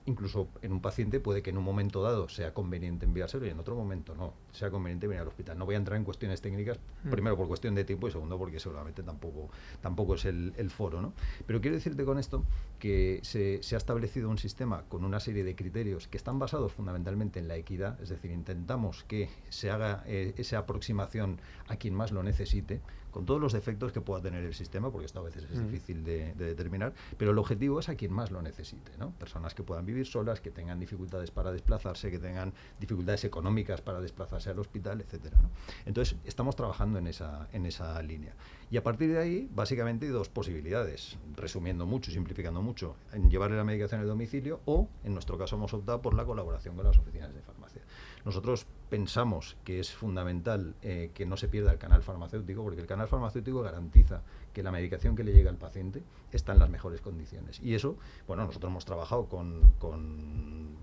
Incluso en un paciente puede que en un momento dado sea conveniente enviárselo y en otro momento no sea conveniente venir al hospital. No voy a entrar en cuestiones técnicas, primero por cuestión de tiempo y segundo porque seguramente tampoco es el foro, ¿no? Pero quiero decirte con esto que se ha establecido un sistema con una serie de criterios que están basados fundamentalmente en la equidad, es decir, intentamos que se haga esa aproximación a quien más lo necesite, con todos los defectos que pueda tener el sistema, porque esto a veces es difícil de determinar, pero el objetivo es a quien más lo necesite, ¿no? Personas que puedan vivir solas, que tengan dificultades para desplazarse, que tengan dificultades económicas para desplazarse al hospital, etcétera, ¿no? Entonces, estamos trabajando en esa línea. Y a partir de ahí, básicamente hay 2 posibilidades, resumiendo mucho, simplificando mucho, en llevarle la medicación al domicilio o, en nuestro caso, hemos optado por la colaboración con las oficinas de farmacia. Nosotros pensamos que es fundamental que no se pierda el canal farmacéutico, porque el canal farmacéutico garantiza que la medicación que le llega al paciente está en las mejores condiciones. Y eso, nosotros hemos trabajado con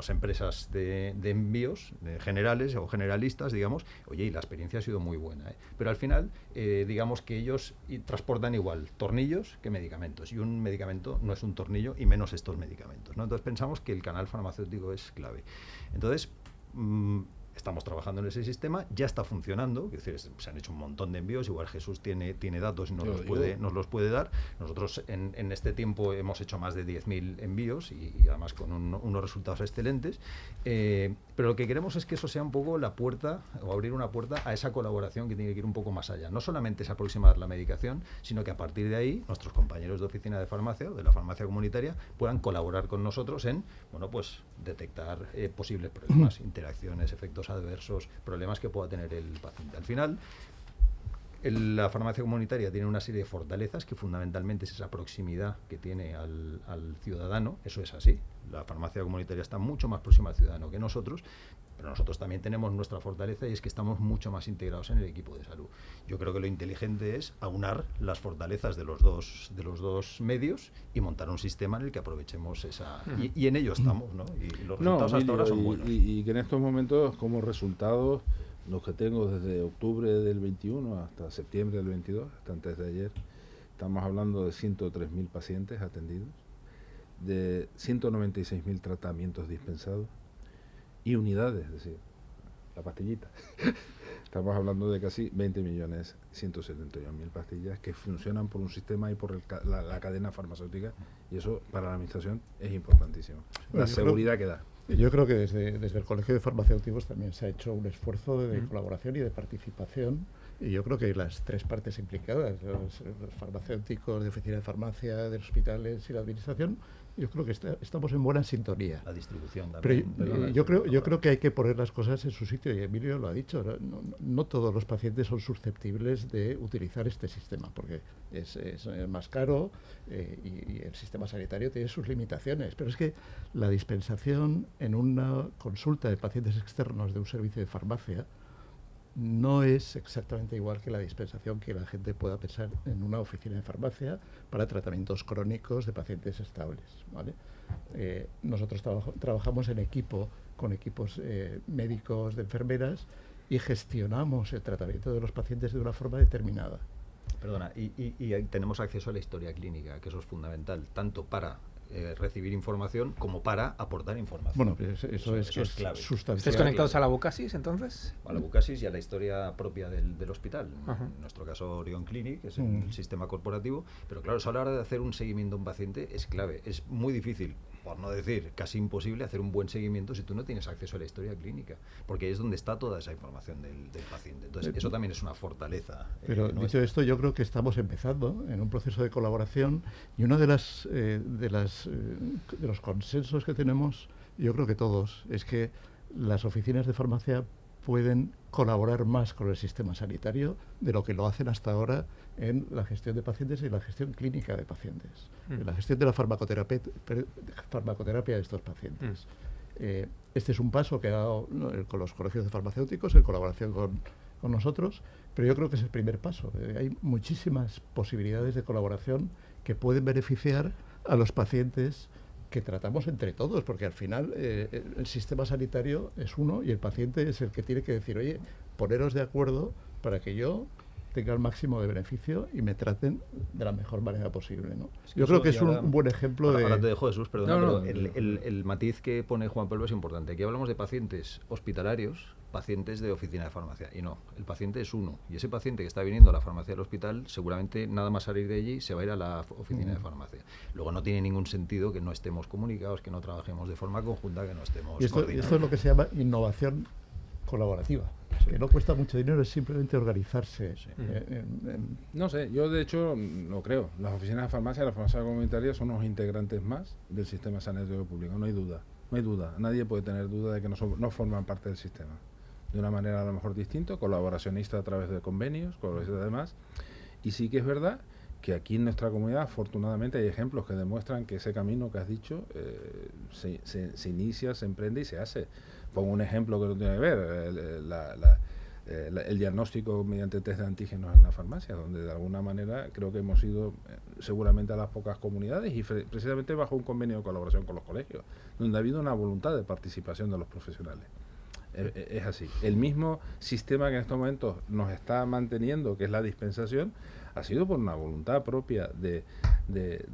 empresas de envíos generales o generalistas, digamos, y la experiencia ha sido muy buena, pero al final, digamos que ellos transportan igual tornillos que medicamentos, y un medicamento no es un tornillo y menos estos medicamentos, ¿no? Entonces pensamos que el canal farmacéutico es clave. Entonces, Estamos trabajando en ese sistema, ya está funcionando, es decir, se han hecho un montón de envíos, igual Jesús tiene datos y nos los puede dar. Nosotros en este tiempo hemos hecho más de 10.000 envíos y además con unos resultados excelentes, pero lo que queremos es que eso sea un poco la puerta, o abrir una puerta a esa colaboración que tiene que ir un poco más allá. No solamente es aproximar la medicación, sino que a partir de ahí nuestros compañeros de oficina de farmacia o de la farmacia comunitaria puedan colaborar con nosotros en, bueno, pues detectar posibles problemas, interacciones, efectos adversos, problemas que pueda tener el paciente. Al final, la farmacia comunitaria tiene una serie de fortalezas que fundamentalmente es esa proximidad que tiene al ciudadano, eso es así. La farmacia comunitaria está mucho más próxima al ciudadano que nosotros, pero nosotros también tenemos nuestra fortaleza y es que estamos mucho más integrados en el equipo de salud. Yo creo que lo inteligente es aunar las fortalezas de los dos medios y montar un sistema en el que aprovechemos esa... Y en ello estamos, ¿no? Y los resultados hasta ahora son buenos. Y que en estos momentos, como resultados, los que tengo desde octubre del 21 hasta septiembre del 22, hasta antes de ayer, estamos hablando de 103.000 pacientes atendidos, de 196.000 tratamientos dispensados y unidades, es decir, la pastillita. Estamos hablando de casi 20.171.000 pastillas que funcionan por un sistema y por la cadena farmacéutica, y eso para la administración es importantísimo. La seguridad que da. Yo creo que desde el Colegio de Farmacéuticos también se ha hecho un esfuerzo de colaboración y de participación, y yo creo que las tres partes implicadas, los farmacéuticos de oficina de farmacia, de hospitales y la administración, yo creo que estamos en buena sintonía. La distribución también. Pero yo creo que hay que poner las cosas en su sitio, y Emilio lo ha dicho, no todos los pacientes son susceptibles de utilizar este sistema, porque es más caro y el sistema sanitario tiene sus limitaciones, pero es que la dispensación en una consulta de pacientes externos de un servicio de farmacia no es exactamente igual que la dispensación que la gente pueda pensar en una oficina de farmacia para tratamientos crónicos de pacientes estables, ¿vale? Nosotros trabajamos en equipo, con equipos médicos, de enfermeras, y gestionamos el tratamiento de los pacientes de una forma determinada. Perdona, y tenemos acceso a la historia clínica, que eso es fundamental, tanto para recibir información como para aportar información. Bueno, pues eso es clave. Sustancial. ¿Estáis conectados a la Bucasis, entonces? A la Bucasis y a la historia propia del hospital. Ajá. En nuestro caso, Orion Clinic, que es el sistema corporativo. Pero claro, eso a la hora de hacer un seguimiento a un paciente es clave. Es muy difícil, por no decir casi imposible, hacer un buen seguimiento si tú no tienes acceso a la historia clínica, porque ahí es donde está toda esa información del paciente. Entonces, eso también es una fortaleza. Pero dicho esto, yo creo que estamos empezando en un proceso de colaboración, y uno de los consensos que tenemos, yo creo que todos, es que las oficinas de farmacia pueden colaborar más con el sistema sanitario de lo que lo hacen hasta ahora en la gestión de pacientes y la gestión clínica de pacientes, en la gestión de la farmacoterapia de estos pacientes. Este es un paso que ha dado con los colegios de farmacéuticos en colaboración con nosotros, pero yo creo que es el primer paso. Hay muchísimas posibilidades de colaboración que pueden beneficiar a los pacientes que tratamos entre todos, porque al final el sistema sanitario es uno y el paciente es el que tiene que decir, oye, poneros de acuerdo para que yo tenga el máximo de beneficio y me traten de la mejor manera posible, ¿no? Yo creo que es un buen ejemplo de... Ahora te dejo, Jesús, perdona, pero el matiz que pone Juan Pablo es importante. Aquí hablamos de pacientes hospitalarios, pacientes de oficina de farmacia, y no, el paciente es uno, y ese paciente que está viniendo a la farmacia del hospital, seguramente nada más salir de allí se va a ir a la oficina de farmacia. Luego no tiene ningún sentido que no estemos comunicados, que no trabajemos de forma conjunta, que no estemos coordinados. Esto es lo que se llama innovación colaborativa, que no cuesta mucho dinero, es simplemente organizarse. Sí. No sé, yo de hecho no creo. Las oficinas de farmacia, las farmacias comunitarias son unos integrantes más del sistema sanitario público, no hay duda. No hay duda, nadie puede tener duda de que no forman parte del sistema. De una manera a lo mejor distinta, colaboracionista a través de convenios, además. Y sí que es verdad que aquí en nuestra comunidad, afortunadamente, hay ejemplos que demuestran que ese camino que has dicho se inicia, se emprende y se hace. Pongo un ejemplo que no tiene que ver, el diagnóstico mediante test de antígenos en la farmacia, donde de alguna manera creo que hemos ido seguramente a las pocas comunidades y precisamente bajo un convenio de colaboración con los colegios, donde ha habido una voluntad de participación de los profesionales. Es así. El mismo sistema que en estos momentos nos está manteniendo, que es la dispensación, ha sido por una voluntad propia de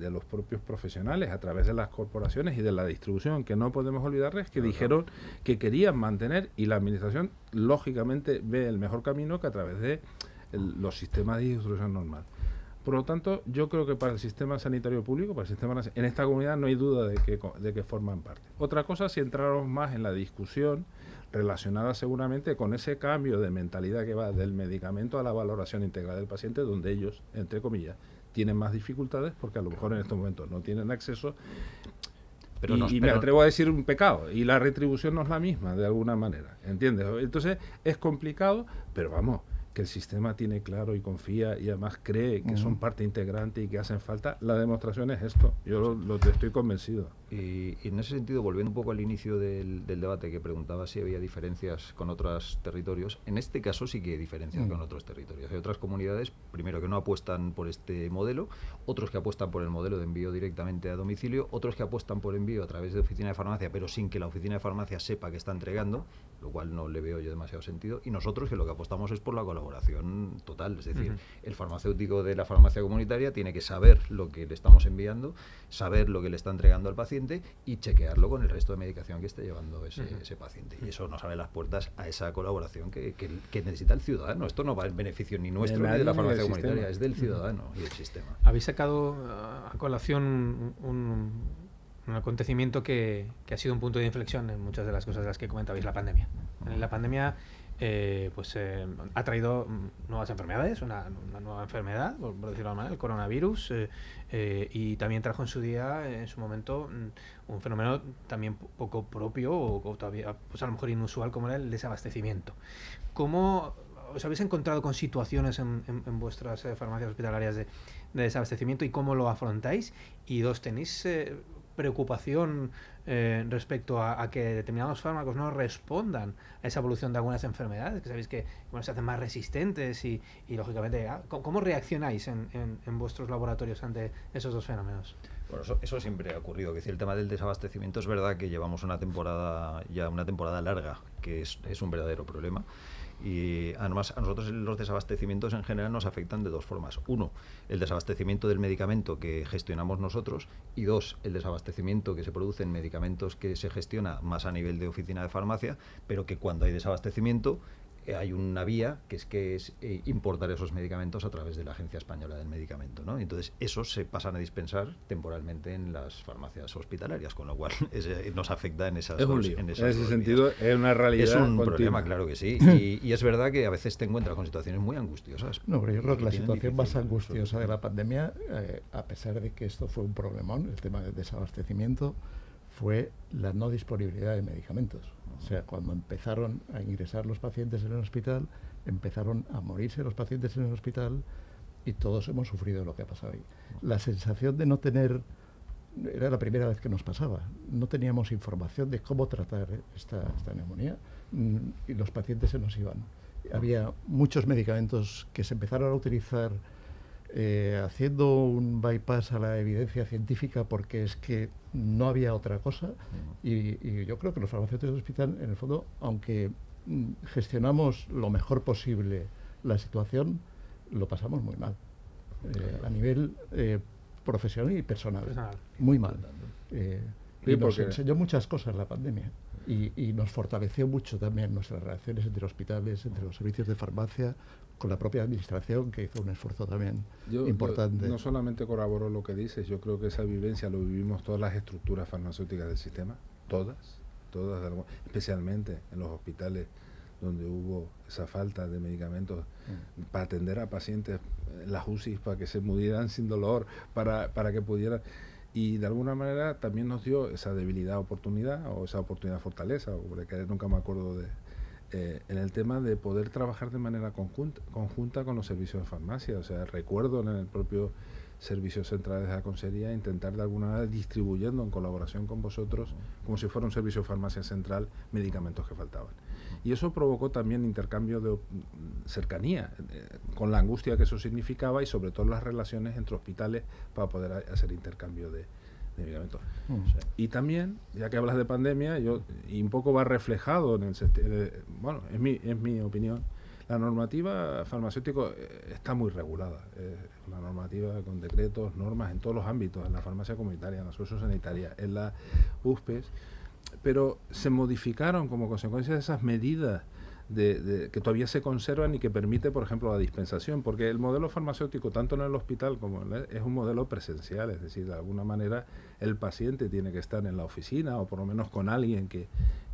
los propios profesionales a través de las corporaciones y de la distribución, que no podemos olvidarles que dijeron que querían mantener, y la administración lógicamente ve el mejor camino que a través de los sistemas de distribución normal. Por lo tanto, yo creo que para el sistema sanitario público, para el sistema en esta comunidad no hay duda de que forman parte. Otra cosa, si entráramos más en la discusión relacionada seguramente con ese cambio de mentalidad que va del medicamento a la valoración integral del paciente, donde ellos, entre comillas, tienen más dificultades porque a lo mejor en estos momentos no tienen acceso. Pero me atrevo a decir un pecado, y la retribución no es la misma de alguna manera, ¿entiendes? Entonces es complicado, pero vamos, que el sistema tiene claro y confía y además cree que son parte integrante y que hacen falta. La demostración es esto, yo estoy convencido. Y en ese sentido, volviendo un poco al inicio del debate, que preguntaba si había diferencias con otros territorios, en este caso sí que hay diferencias con otros territorios. Hay otras comunidades, primero, que no apuestan por este modelo, otros que apuestan por el modelo de envío directamente a domicilio, otros que apuestan por envío a través de oficina de farmacia, pero sin que la oficina de farmacia sepa que está entregando, lo cual no le veo yo demasiado sentido, y nosotros que lo que apostamos es por la colaboración total, es decir, el farmacéutico de la farmacia comunitaria tiene que saber lo que le estamos enviando, saber lo que le está entregando al paciente y chequearlo con el resto de medicación que esté llevando ese paciente. Y eso nos abre las puertas a esa colaboración que necesita el ciudadano. Esto no va en beneficio ni nuestro ni de la farmacia comunitaria, es del ciudadano y del sistema. Habéis sacado a colación un acontecimiento que ha sido un punto de inflexión en muchas de las cosas de las que comentabais, la pandemia. La pandemia ha traído nuevas enfermedades, una nueva enfermedad, por decirlo de alguna manera, el coronavirus, y también trajo en su día, en su momento, un fenómeno también poco propio o todavía, pues a lo mejor inusual, como era el desabastecimiento. ¿Cómo os habéis encontrado con situaciones en vuestras farmacias hospitalarias de desabastecimiento y cómo lo afrontáis? Y dos, ¿tenéis preocupación respecto a que determinados fármacos no respondan a esa evolución de algunas enfermedades, que sabéis que se hacen más resistentes y lógicamente, ¿cómo reaccionáis en vuestros laboratorios ante esos dos fenómenos? Bueno, eso siempre ha ocurrido. Que si el tema del desabastecimiento, es verdad que llevamos una temporada larga, que es un verdadero problema. Y además a nosotros los desabastecimientos en general nos afectan de dos formas. Uno, el desabastecimiento del medicamento que gestionamos nosotros, y dos, el desabastecimiento que se produce en medicamentos que se gestiona más a nivel de oficina de farmacia, pero que cuando hay desabastecimiento hay una vía que es importar esos medicamentos a través de la Agencia Española del Medicamento, ¿no? Entonces esos se pasan a dispensar temporalmente en las farmacias hospitalarias, con lo cual nos afecta en esas dos. En ese sentido es una realidad. Es un problema, claro que sí, y es verdad que a veces te encuentras con situaciones muy angustiosas. No, pero yo creo que la situación más angustiosa de la pandemia, a pesar de que esto fue un problemón, el tema del desabastecimiento, fue la no disponibilidad de medicamentos. O sea, cuando empezaron a ingresar los pacientes en el hospital, empezaron a morirse los pacientes en el hospital y todos hemos sufrido lo que ha pasado ahí. La sensación de no tener, era la primera vez que nos pasaba, no teníamos información de cómo tratar esta neumonía y los pacientes se nos iban. Había muchos medicamentos que se empezaron a utilizar haciendo un bypass a la evidencia científica porque es que no había otra cosa y yo creo que los farmacéuticos del hospital, en el fondo, aunque gestionamos lo mejor posible la situación, lo pasamos muy mal a nivel profesional y personal, muy mal. Y nos enseñó muchas cosas la pandemia y nos fortaleció mucho también nuestras relaciones entre hospitales, entre los servicios de farmacia, con la propia administración, que hizo un esfuerzo también importante. Yo no solamente corroboro lo que dices, yo creo que esa vivencia lo vivimos todas las estructuras farmacéuticas del sistema, todas, especialmente en los hospitales donde hubo esa falta de medicamentos para atender a pacientes, las UCIs, para que se murieran sin dolor, para que pudieran. Y de alguna manera también nos dio esa debilidad oportunidad, o esa oportunidad fortaleza, o porque nunca me acuerdo en el tema de poder trabajar de manera conjunta con los servicios de farmacia. O sea, recuerdo en el propio servicio central de la consejería intentar de alguna manera distribuyendo en colaboración con vosotros, como si fuera un servicio de farmacia central, medicamentos que faltaban. Y eso provocó también intercambio de cercanía, con la angustia que eso significaba y sobre todo las relaciones entre hospitales para poder hacer intercambio de de medicamentos. Y también, ya que hablas de pandemia, y un poco va reflejado en bueno, es mi opinión, la normativa farmacéutica está muy regulada. La normativa con decretos, normas en todos los ámbitos, en la farmacia comunitaria, en la sociosanitaria, en la USPES, pero se modificaron como consecuencia de esas medidas que todavía se conservan y que permite, por ejemplo, la dispensación, porque el modelo farmacéutico, tanto en el hospital como es un modelo presencial, es decir, de alguna manera el paciente tiene que estar en la oficina o por lo menos con alguien que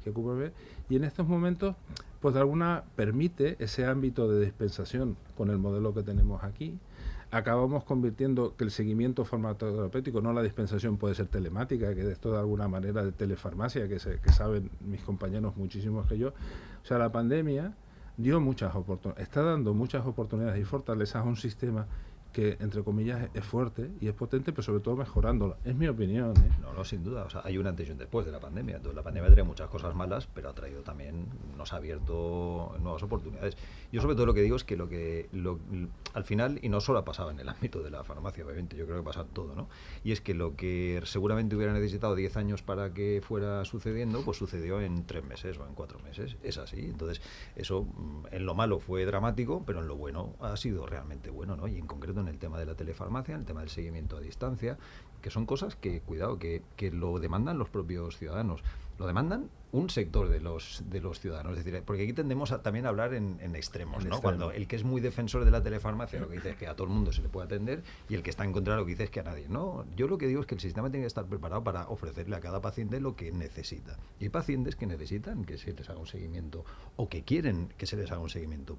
ocupe, y en estos momentos, pues de alguna permite ese ámbito de dispensación con el modelo que tenemos aquí. Acabamos convirtiendo que el seguimiento farmacoterapéutico, no la dispensación, puede ser telemática, que esto de alguna manera de telefarmacia, que saben mis compañeros muchísimos que yo. O sea, la pandemia dio muchas oportunidades, está dando muchas oportunidades y fortalezas a un sistema que, entre comillas, es fuerte y es potente, pero sobre todo mejorándolo. Es mi opinión, ¿eh? No, sin duda. O sea, hay un antes y un después de la pandemia. Entonces, la pandemia trae muchas cosas malas, pero ha traído también, nos ha abierto nuevas oportunidades. Yo sobre todo lo que digo es que al final, y no solo ha pasado en el ámbito de la farmacia, obviamente, yo creo que pasa en todo, ¿no? Y es que lo que seguramente hubiera necesitado 10 años para que fuera sucediendo, pues sucedió en 3 meses o en 4 meses. Es así. Entonces, eso en lo malo fue dramático, pero en lo bueno ha sido realmente bueno, ¿no? Y en concreto en el tema de la telefarmacia, en el tema del seguimiento a distancia, que son cosas que, cuidado, que lo demandan los propios ciudadanos. Lo demandan un sector de los ciudadanos, es decir, porque aquí tendemos a también a hablar en extremos, ¿no? Cuando el que es muy defensor de la telefarmacia lo que dice es que a todo el mundo se le puede atender y el que está en contra lo que dice es que a nadie. No, yo lo que digo es que el sistema tiene que estar preparado para ofrecerle a cada paciente lo que necesita. Y hay pacientes que necesitan que se les haga un seguimiento o que quieren que se les haga un seguimiento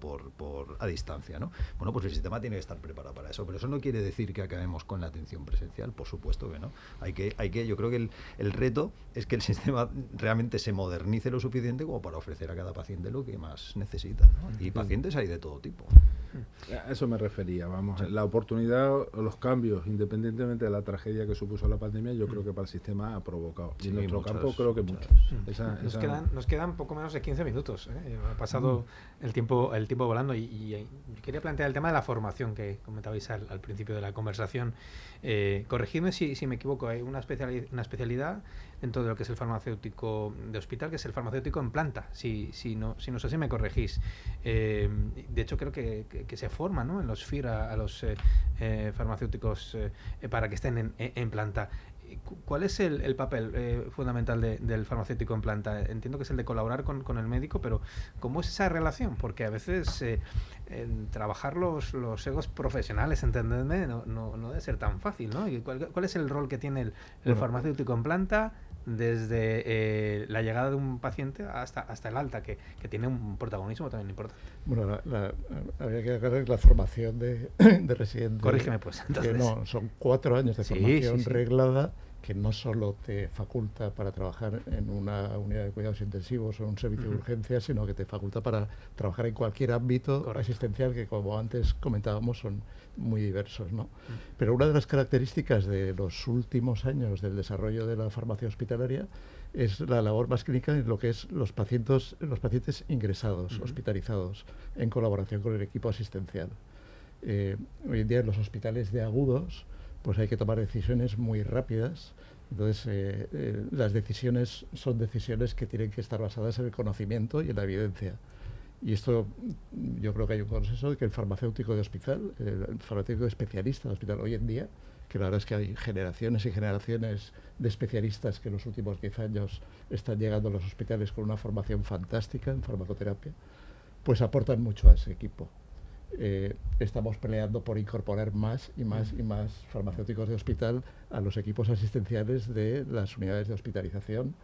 a distancia, ¿no? Bueno, pues el sistema tiene que estar preparado para eso, pero eso no quiere decir que acabemos con la atención presencial, por supuesto que no. Yo creo que el reto es que el sistema realmente se modernice lo suficiente como para ofrecer a cada paciente lo que más necesita, ¿no? Y pacientes hay de todo tipo. A eso me refería, vamos. Sí. La oportunidad o los cambios, independientemente de la tragedia que supuso la pandemia, yo creo que para el sistema ha provocado. Y en nuestro campo creo que muchos. Nos quedan poco menos de 15 minutos. Ha pasado el tiempo volando y quería plantear el tema de la formación que comentabais al principio de la conversación. Corregidme si me equivoco, hay una especialidad dentro de lo que es el farmacéutico de hospital, que es el farmacéutico en planta. Si no es así, me corregís. De hecho, creo que se forma, ¿no?, en los FIR a los farmacéuticos para que estén en planta. ¿Cuál es el papel fundamental del farmacéutico en planta? Entiendo que es el de colaborar con el médico, pero ¿cómo es esa relación? Porque a veces trabajar los egos profesionales, entendedme, no debe ser tan fácil, ¿no? ¿Y cuál es el rol que tiene el farmacéutico en planta desde la llegada de un paciente hasta el alta, que tiene un protagonismo también importante? Bueno, habría que agarrar la formación de residente. Corrígeme, pues. Entonces. Que no, son 4 años de formación reglada, que no solo te faculta para trabajar en una unidad de cuidados intensivos o en un servicio de urgencias, sino que te faculta para trabajar en cualquier ámbito asistencial, que como antes comentábamos son muy diversos, ¿no? Pero una de las características de los últimos años del desarrollo de la farmacia hospitalaria es la labor más clínica en lo que es los pacientes ingresados, hospitalizados, en colaboración con el equipo asistencial. Hoy en día en los hospitales de agudos pues hay que tomar decisiones muy rápidas. Entonces, las decisiones son decisiones que tienen que estar basadas en el conocimiento y en la evidencia. Y esto, yo creo que hay un consenso de que el farmacéutico de hospital, el farmacéutico especialista de hospital hoy en día, que la verdad es que hay generaciones y generaciones de especialistas que en los últimos 10 años están llegando a los hospitales con una formación fantástica en farmacoterapia, pues aportan mucho a ese equipo. Estamos peleando por incorporar más y más farmacéuticos de hospital a los equipos asistenciales de las unidades de hospitalización,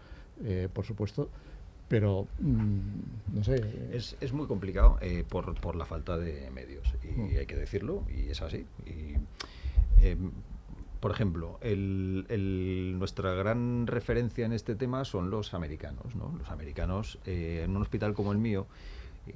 por supuesto, pero no sé. Es muy complicado por la falta de medios, y hay que decirlo, y es así. Por ejemplo, nuestra gran referencia en este tema son los americanos, ¿no? Los americanos, en un hospital como el mío,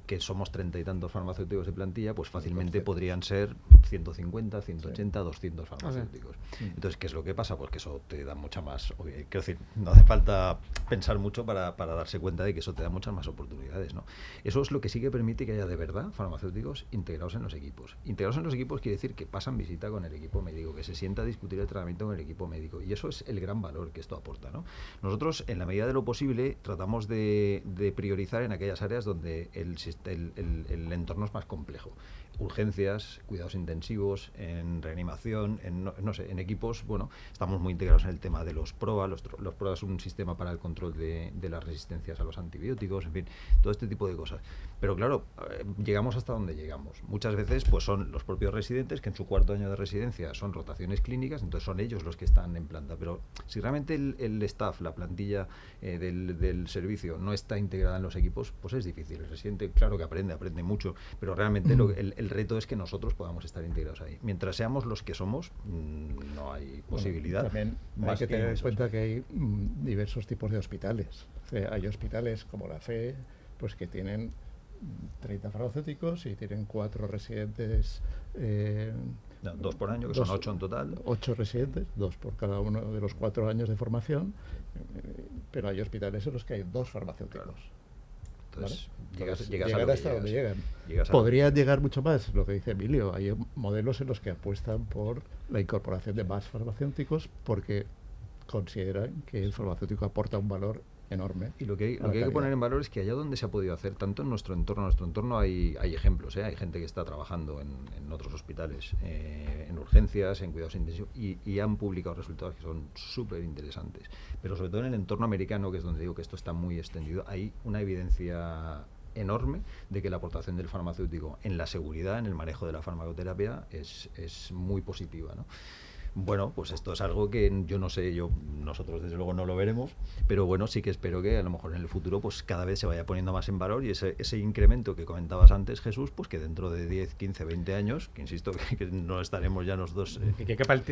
que somos 30 y tantos farmacéuticos de plantilla, pues fácilmente podrían ser 150, 180, 200 farmacéuticos. Entonces, ¿qué es lo que pasa? Pues que eso te da mucha más... Quiero decir, no hace falta pensar mucho para darse cuenta de que eso te da muchas más oportunidades, ¿no? Eso es lo que sí que permite que haya de verdad farmacéuticos integrados en los equipos. Integrados en los equipos quiere decir que pasan visita con el equipo médico, que se sienta a discutir el tratamiento con el equipo médico. Y eso es el gran valor que esto aporta, ¿no? Nosotros, en la medida de lo posible, tratamos de priorizar en aquellas áreas donde el entorno es más complejo. Urgencias, cuidados intensivos, en reanimación, en equipos, bueno, estamos muy integrados en el tema de los PROA. Los PROA es un sistema para el control de las resistencias a los antibióticos, en fin, todo este tipo de cosas. Pero claro, llegamos hasta donde llegamos. Muchas veces pues son los propios residentes que en su cuarto año de residencia son rotaciones clínicas, entonces son ellos los que están en planta. Pero si realmente el staff, la plantilla del servicio no está integrada en los equipos, pues es difícil. El residente, claro que aprende mucho, pero realmente el reto es que nosotros podamos estar integrados ahí. Mientras seamos los que somos, no hay posibilidad. También hay que tener en cuenta que hay diversos tipos de hospitales. O sea, hay hospitales como la FE, pues que tienen 30 farmacéuticos y tienen 4 residentes. 2 por año, que son 8 en total. 8 residentes, 2 por cada uno de los 4 años de formación, pero hay hospitales en los que hay 2 farmacéuticos. Claro. Entonces, ¿vale? llegas llegar hasta donde llegan. Podrían llegar mucho más, lo que dice Emilio. Hay modelos en los que apuestan por la incorporación de más farmacéuticos porque consideran que el farmacéutico aporta un valor enorme. Y lo que hay que poner en valor es que allá donde se ha podido hacer, tanto en nuestro entorno hay ejemplos, hay gente que está trabajando en otros hospitales, en urgencias, en cuidados intensivos, y han publicado resultados que son súper interesantes. Pero sobre todo en el entorno americano, que es donde digo que esto está muy extendido, hay una evidencia enorme de que la aportación del farmacéutico en la seguridad, en el manejo de la farmacoterapia, es muy positiva, ¿no? Bueno, pues esto es algo que yo no sé, nosotros desde luego no lo veremos, pero bueno, sí que espero que a lo mejor en el futuro pues cada vez se vaya poniendo más en valor y ese incremento que comentabas antes, Jesús, pues que dentro de 10, 15, 20 años, que insisto que no estaremos ya nosotros... ¿Qué papel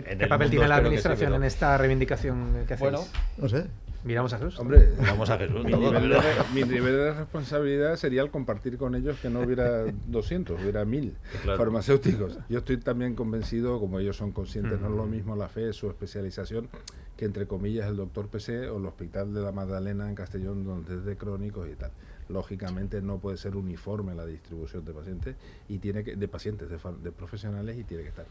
tiene la administración en esta reivindicación que hacéis? Bueno, no sé. Miramos a Jesús. Hombre, vamos a Jesús. Mi nivel de responsabilidad sería el compartir con ellos que no hubiera 200, hubiera 1000 farmacéuticos. Yo estoy también convencido, como ellos son conscientes, no es lo mismo la FE, su especialización, que entre comillas el doctor PC o el Hospital de la Magdalena en Castellón, donde es de crónicos y tal. Lógicamente no puede ser uniforme la distribución de pacientes y de pacientes, de profesionales, y tiene que estar.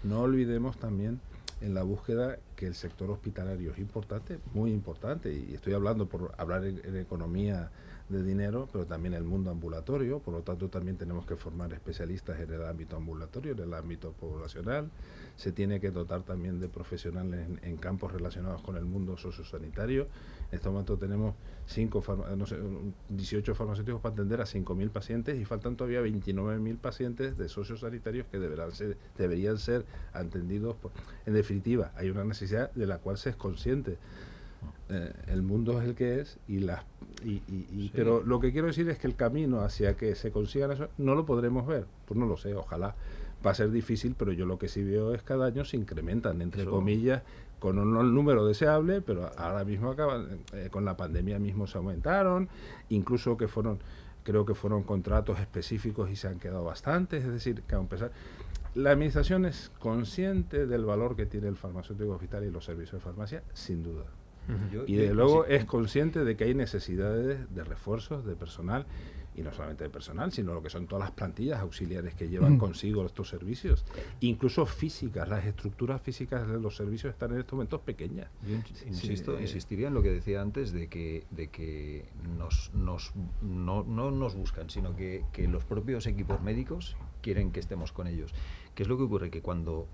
No olvidemos también en la búsqueda que el sector hospitalario es importante, muy importante, y estoy hablando por hablar en economía de dinero, pero también el mundo ambulatorio, por lo tanto también tenemos que formar especialistas en el ámbito ambulatorio, en el ámbito poblacional, se tiene que dotar también de profesionales en campos relacionados con el mundo sociosanitario. En este momento tenemos 18 farmacéuticos para atender a 5.000 pacientes y faltan todavía 29.000 pacientes de sociosanitarios que deberían ser atendidos. En definitiva, hay una necesidad de la cual se es consciente. El mundo es el que es sí. Pero lo que quiero decir es que el camino hacia que se consigan eso no lo podremos ver, pues no lo sé, ojalá. Va a ser difícil, pero yo lo que sí veo es que cada año se incrementan, entre comillas, con un número deseable, pero ahora mismo con la pandemia mismo se aumentaron, incluso creo que fueron contratos específicos y se han quedado bastantes, es decir, que a empezar, la administración es consciente del valor que tiene el farmacéutico hospitalario y los servicios de farmacia, sin duda. Y desde luego es consciente de que hay necesidades de refuerzos de personal, y no solamente de personal, sino lo que son todas las plantillas auxiliares que llevan consigo estos servicios, incluso físicas. Las estructuras físicas de los servicios están en estos momentos pequeñas. Yo insistiría en lo que decía antes de que no nos buscan, sino que los propios equipos médicos quieren que estemos con ellos. ¿Qué es lo que ocurre? Que cuando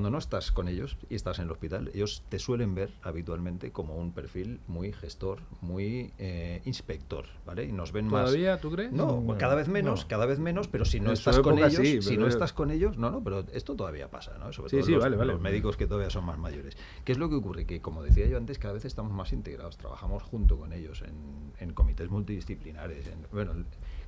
no estás con ellos y estás en el hospital, ellos te suelen ver habitualmente como un perfil muy gestor, muy inspector, ¿vale? Y nos ven ¿Todavía, más... tú crees? No, cada vez menos, pero si no estás con ellos, no, pero esto todavía pasa, ¿no? Sobre todo los médicos que todavía son más mayores. ¿Qué es lo que ocurre? Que, como decía yo antes, cada vez estamos más integrados, trabajamos junto con ellos en comités multidisciplinares,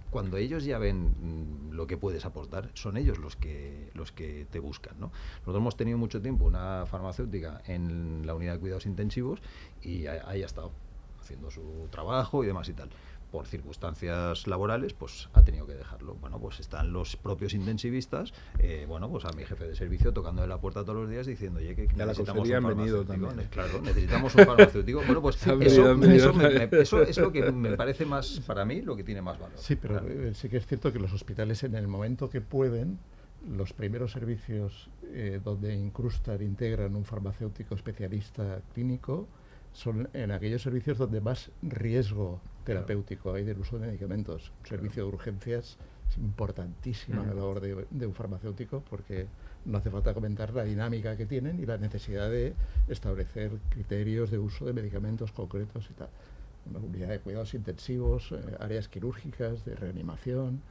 cuando ellos ya ven lo que puedes aportar, son ellos los que te buscan, ¿no? Nosotros hemos tenido mucho tiempo una farmacéutica en la unidad de cuidados intensivos y ahí ha estado haciendo su trabajo y demás y tal. por circunstancias laborales, pues ha tenido que dejarlo. Bueno, pues están los propios intensivistas, bueno, pues a mi jefe de servicio tocando de la puerta todos los días diciendo, oye, que necesitamos un farmacéutico. Claro, necesitamos un farmacéutico. Bueno, pues eso es lo que me parece más, para mí, lo que tiene más valor. Sí, pero sí que es cierto que los hospitales, en el momento que pueden, los primeros servicios donde integran un farmacéutico especialista clínico son en aquellos servicios donde más riesgo terapéutico hay del uso de medicamentos. Un servicio de urgencias es importantísima la labor de un farmacéutico, porque no hace falta comentar la dinámica que tienen y la necesidad de establecer criterios de uso de medicamentos concretos y tal. Una unidad de cuidados intensivos, áreas quirúrgicas, de reanimación.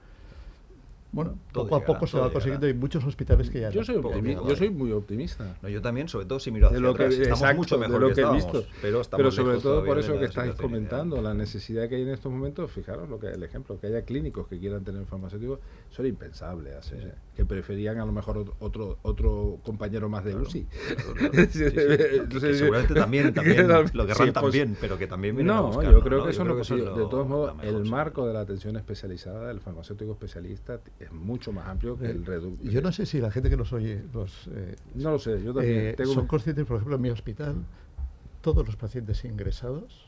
Bueno, poco a poco se va consiguiendo. Hay muchos hospitales que ya... Yo soy muy optimista. No, yo también, sobre todo si miro hacia atrás. Estamos mucho mejor de lo que he visto. Pero sobre todo por eso que estáis comentando, la necesidad que hay en estos momentos. Fijaros el ejemplo, que haya clínicos que quieran tener farmacéuticos, eso era impensable hace, que preferían a lo mejor otro compañero más de UCI. Que seguramente también lo querrán también, pero que también vienen a buscarlo. Yo creo que eso no es posible. De todos modos, el marco de la atención especializada del farmacéutico especialista es mucho más amplio que el reducto. Yo no sé si la gente que nos oye, no lo sé, yo también son conscientes. Por ejemplo, en mi hospital, todos los pacientes ingresados,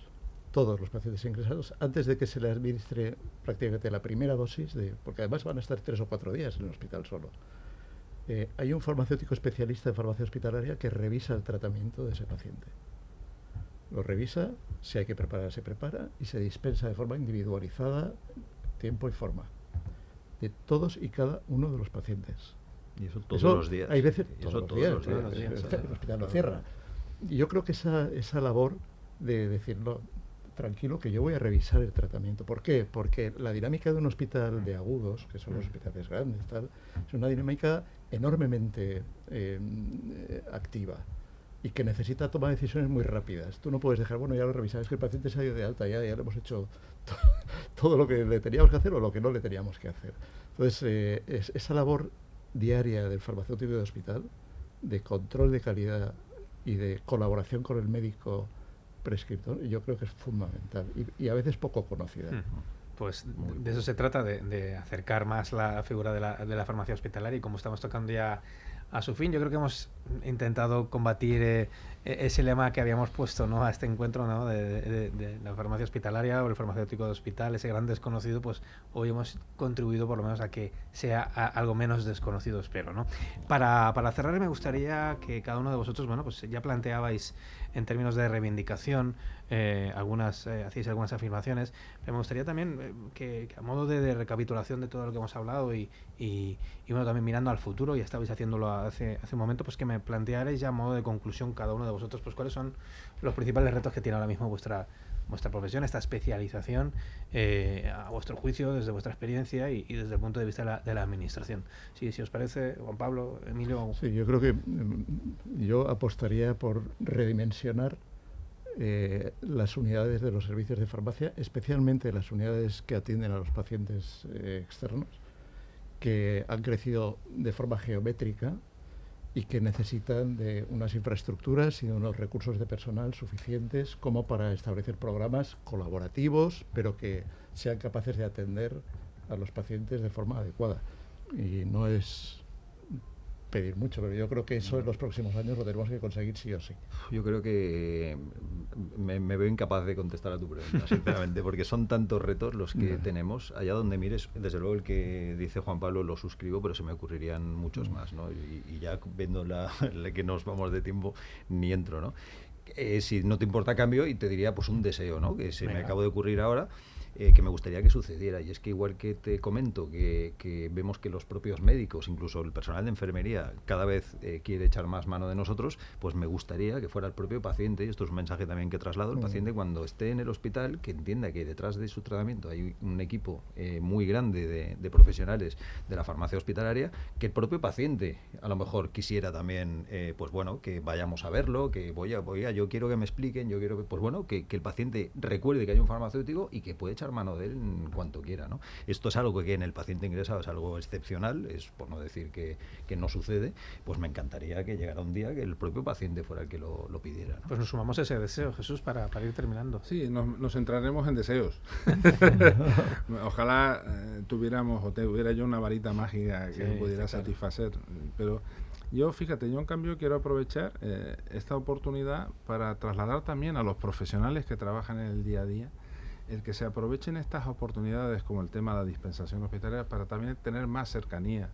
antes de que se les administre prácticamente la primera dosis, porque además van a estar 3 o 4 días en el hospital solo, hay un farmacéutico especialista en farmacia hospitalaria que revisa el tratamiento de ese paciente. Lo revisa, si hay que preparar, se prepara y se dispensa de forma individualizada, tiempo y forma, de todos y cada uno de los pacientes. Y eso todos los días. Hay veces todos los días. El hospital lo cierra. Y yo creo que esa labor de decir, no, tranquilo, que yo voy a revisar el tratamiento. ¿Por qué? Porque la dinámica de un hospital de agudos, que son los hospitales grandes, es una dinámica enormemente activa y que necesita tomar decisiones muy rápidas. Tú no puedes dejar, bueno, ya lo revisamos, es que el paciente se ha ido de alta, ya le hemos hecho todo lo que le teníamos que hacer o lo que no le teníamos que hacer. Entonces, esa labor diaria del farmacéutico de hospital, de control de calidad y de colaboración con el médico prescriptor, yo creo que es fundamental y a veces poco conocida. Pues de eso se trata, de acercar más la figura de la farmacia hospitalaria, y como estamos tocando ya a su fin, yo creo que hemos intentado combatir ese lema que habíamos puesto, ¿no?, a este encuentro, ¿no?, de la farmacia hospitalaria o el farmacéutico de hospital, ese gran desconocido. Pues hoy hemos contribuido por lo menos a que sea algo menos desconocido, espero, ¿no? Para cerrar, me gustaría que cada uno de vosotros, bueno, pues ya planteabais en términos de reivindicación hacéis algunas afirmaciones, pero me gustaría también que a modo de recapitulación de todo lo que hemos hablado y bueno, también mirando al futuro, ya estabais haciéndolo hace un momento, pues que me plantearais ya a modo de conclusión cada uno de vosotros, pues cuáles son los principales retos que tiene ahora mismo vuestra profesión, esta especialización, a vuestro juicio, desde vuestra experiencia y desde el punto de vista de la administración. Si os parece, Juan Pablo, Emilio. Sí, yo creo que yo apostaría por redimensionar las unidades de los servicios de farmacia, especialmente las unidades que atienden a los pacientes externos, que han crecido de forma geométrica y que necesitan de unas infraestructuras y de unos recursos de personal suficientes como para establecer programas colaborativos, pero que sean capaces de atender a los pacientes de forma adecuada. Y no es pedir mucho, pero yo creo que eso en los próximos años lo tenemos que conseguir sí o sí. Yo creo que me veo incapaz de contestar a tu pregunta, sinceramente, porque son tantos retos los que tenemos. Allá donde mires, desde luego el que dice Juan Pablo lo suscribo, pero se me ocurrirían muchos más, ¿no? Y ya viendo la que nos vamos de tiempo, ni entro, ¿no? Si no te importa, cambio y te diría pues un deseo, ¿no?, que se me acaba de ocurrir ahora, que me gustaría que sucediera, y es que igual que te comento que vemos que los propios médicos, incluso el personal de enfermería, cada vez quiere echar más mano de nosotros, pues me gustaría que fuera el propio paciente, y esto es un mensaje también que traslado, el paciente cuando esté en el hospital, que entienda que detrás de su tratamiento hay un equipo muy grande de profesionales de la farmacia hospitalaria, que el propio paciente a lo mejor quisiera también, pues bueno, que vayamos a verlo, que yo quiero que me expliquen, yo quiero que, pues bueno, que el paciente recuerde que hay un farmacéutico y que puede echar echar mano de él en cuanto quiera, ¿no? Esto es algo que en el paciente ingresado es algo excepcional, es por no decir que no sucede. Pues me encantaría que llegara un día que el propio paciente fuera el que lo pidiera, ¿no? Pues nos sumamos a ese deseo, Jesús, para ir terminando. Sí, nos centraremos en deseos. Ojalá tuviera yo una varita mágica que pudiera satisfacer, pero yo, fíjate, yo en cambio quiero aprovechar esta oportunidad para trasladar también a los profesionales que trabajan en el día a día el que se aprovechen estas oportunidades, como el tema de la dispensación hospitalaria, para también tener más cercanía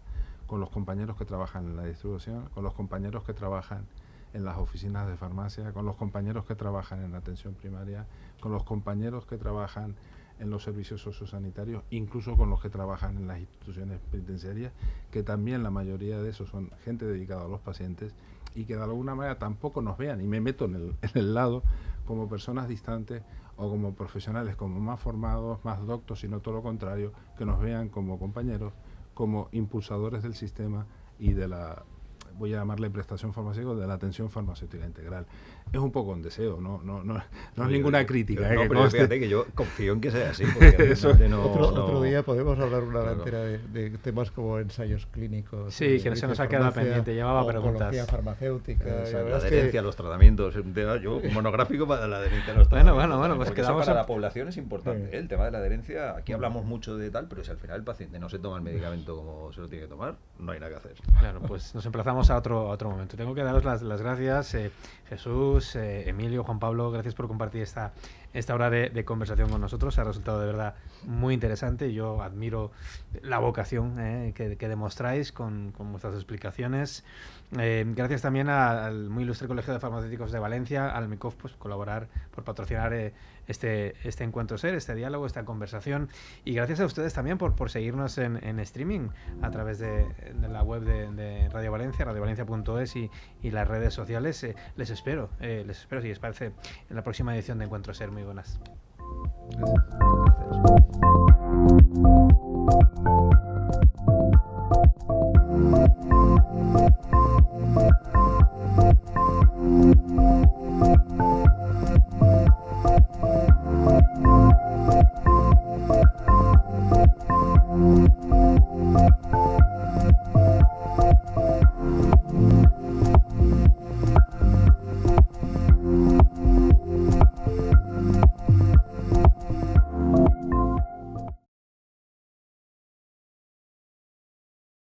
con los compañeros que trabajan en la distribución, con los compañeros que trabajan en las oficinas de farmacia, con los compañeros que trabajan en la atención primaria, con los compañeros que trabajan en los servicios sociosanitarios, incluso con los que trabajan en las instituciones penitenciarias, que también la mayoría de esos son gente dedicada a los pacientes y que de alguna manera tampoco nos vean, y me meto en el lado, como personas distantes o como profesionales como más formados, más doctos, sino todo lo contrario, que nos vean como compañeros, como impulsadores del sistema y de la, voy a llamarle prestación farmacéutica, de la atención farmacéutica integral. Es un poco un deseo, no es ninguna crítica. Pero fíjate que yo confío en que sea así. Porque otro día podemos hablar una entera de temas como ensayos clínicos. Sí, que no se nos ha quedado pendiente, llevaba preguntas. Oncología farmacéutica. La adherencia a los tratamientos, es un tema monográfico para la adherencia a los tratamientos. Bueno, pues quedamos para la población es importante. El tema de la adherencia, aquí hablamos mucho de tal, pero si al final el paciente no se toma el medicamento como se lo tiene que tomar, no hay nada que hacer. Claro, pues nos emplazamos a otro momento. Tengo que daros las gracias, Jesús, Emilio, Juan Pablo, gracias por compartir esta hora de conversación con nosotros. Ha resultado de verdad muy interesante. Yo admiro la vocación que demostráis con vuestras explicaciones. Gracias también al muy ilustre Colegio de Farmacéuticos de Valencia, al MICOF, pues colaborar por patrocinar este encuentro SER, este diálogo, esta conversación. Y gracias a ustedes también por seguirnos en streaming a través de la web de Radio Valencia, radiovalencia.es y las redes sociales. Les espero, si les parece, en la próxima edición de Encuentro SER. Muy buenas. Gracias.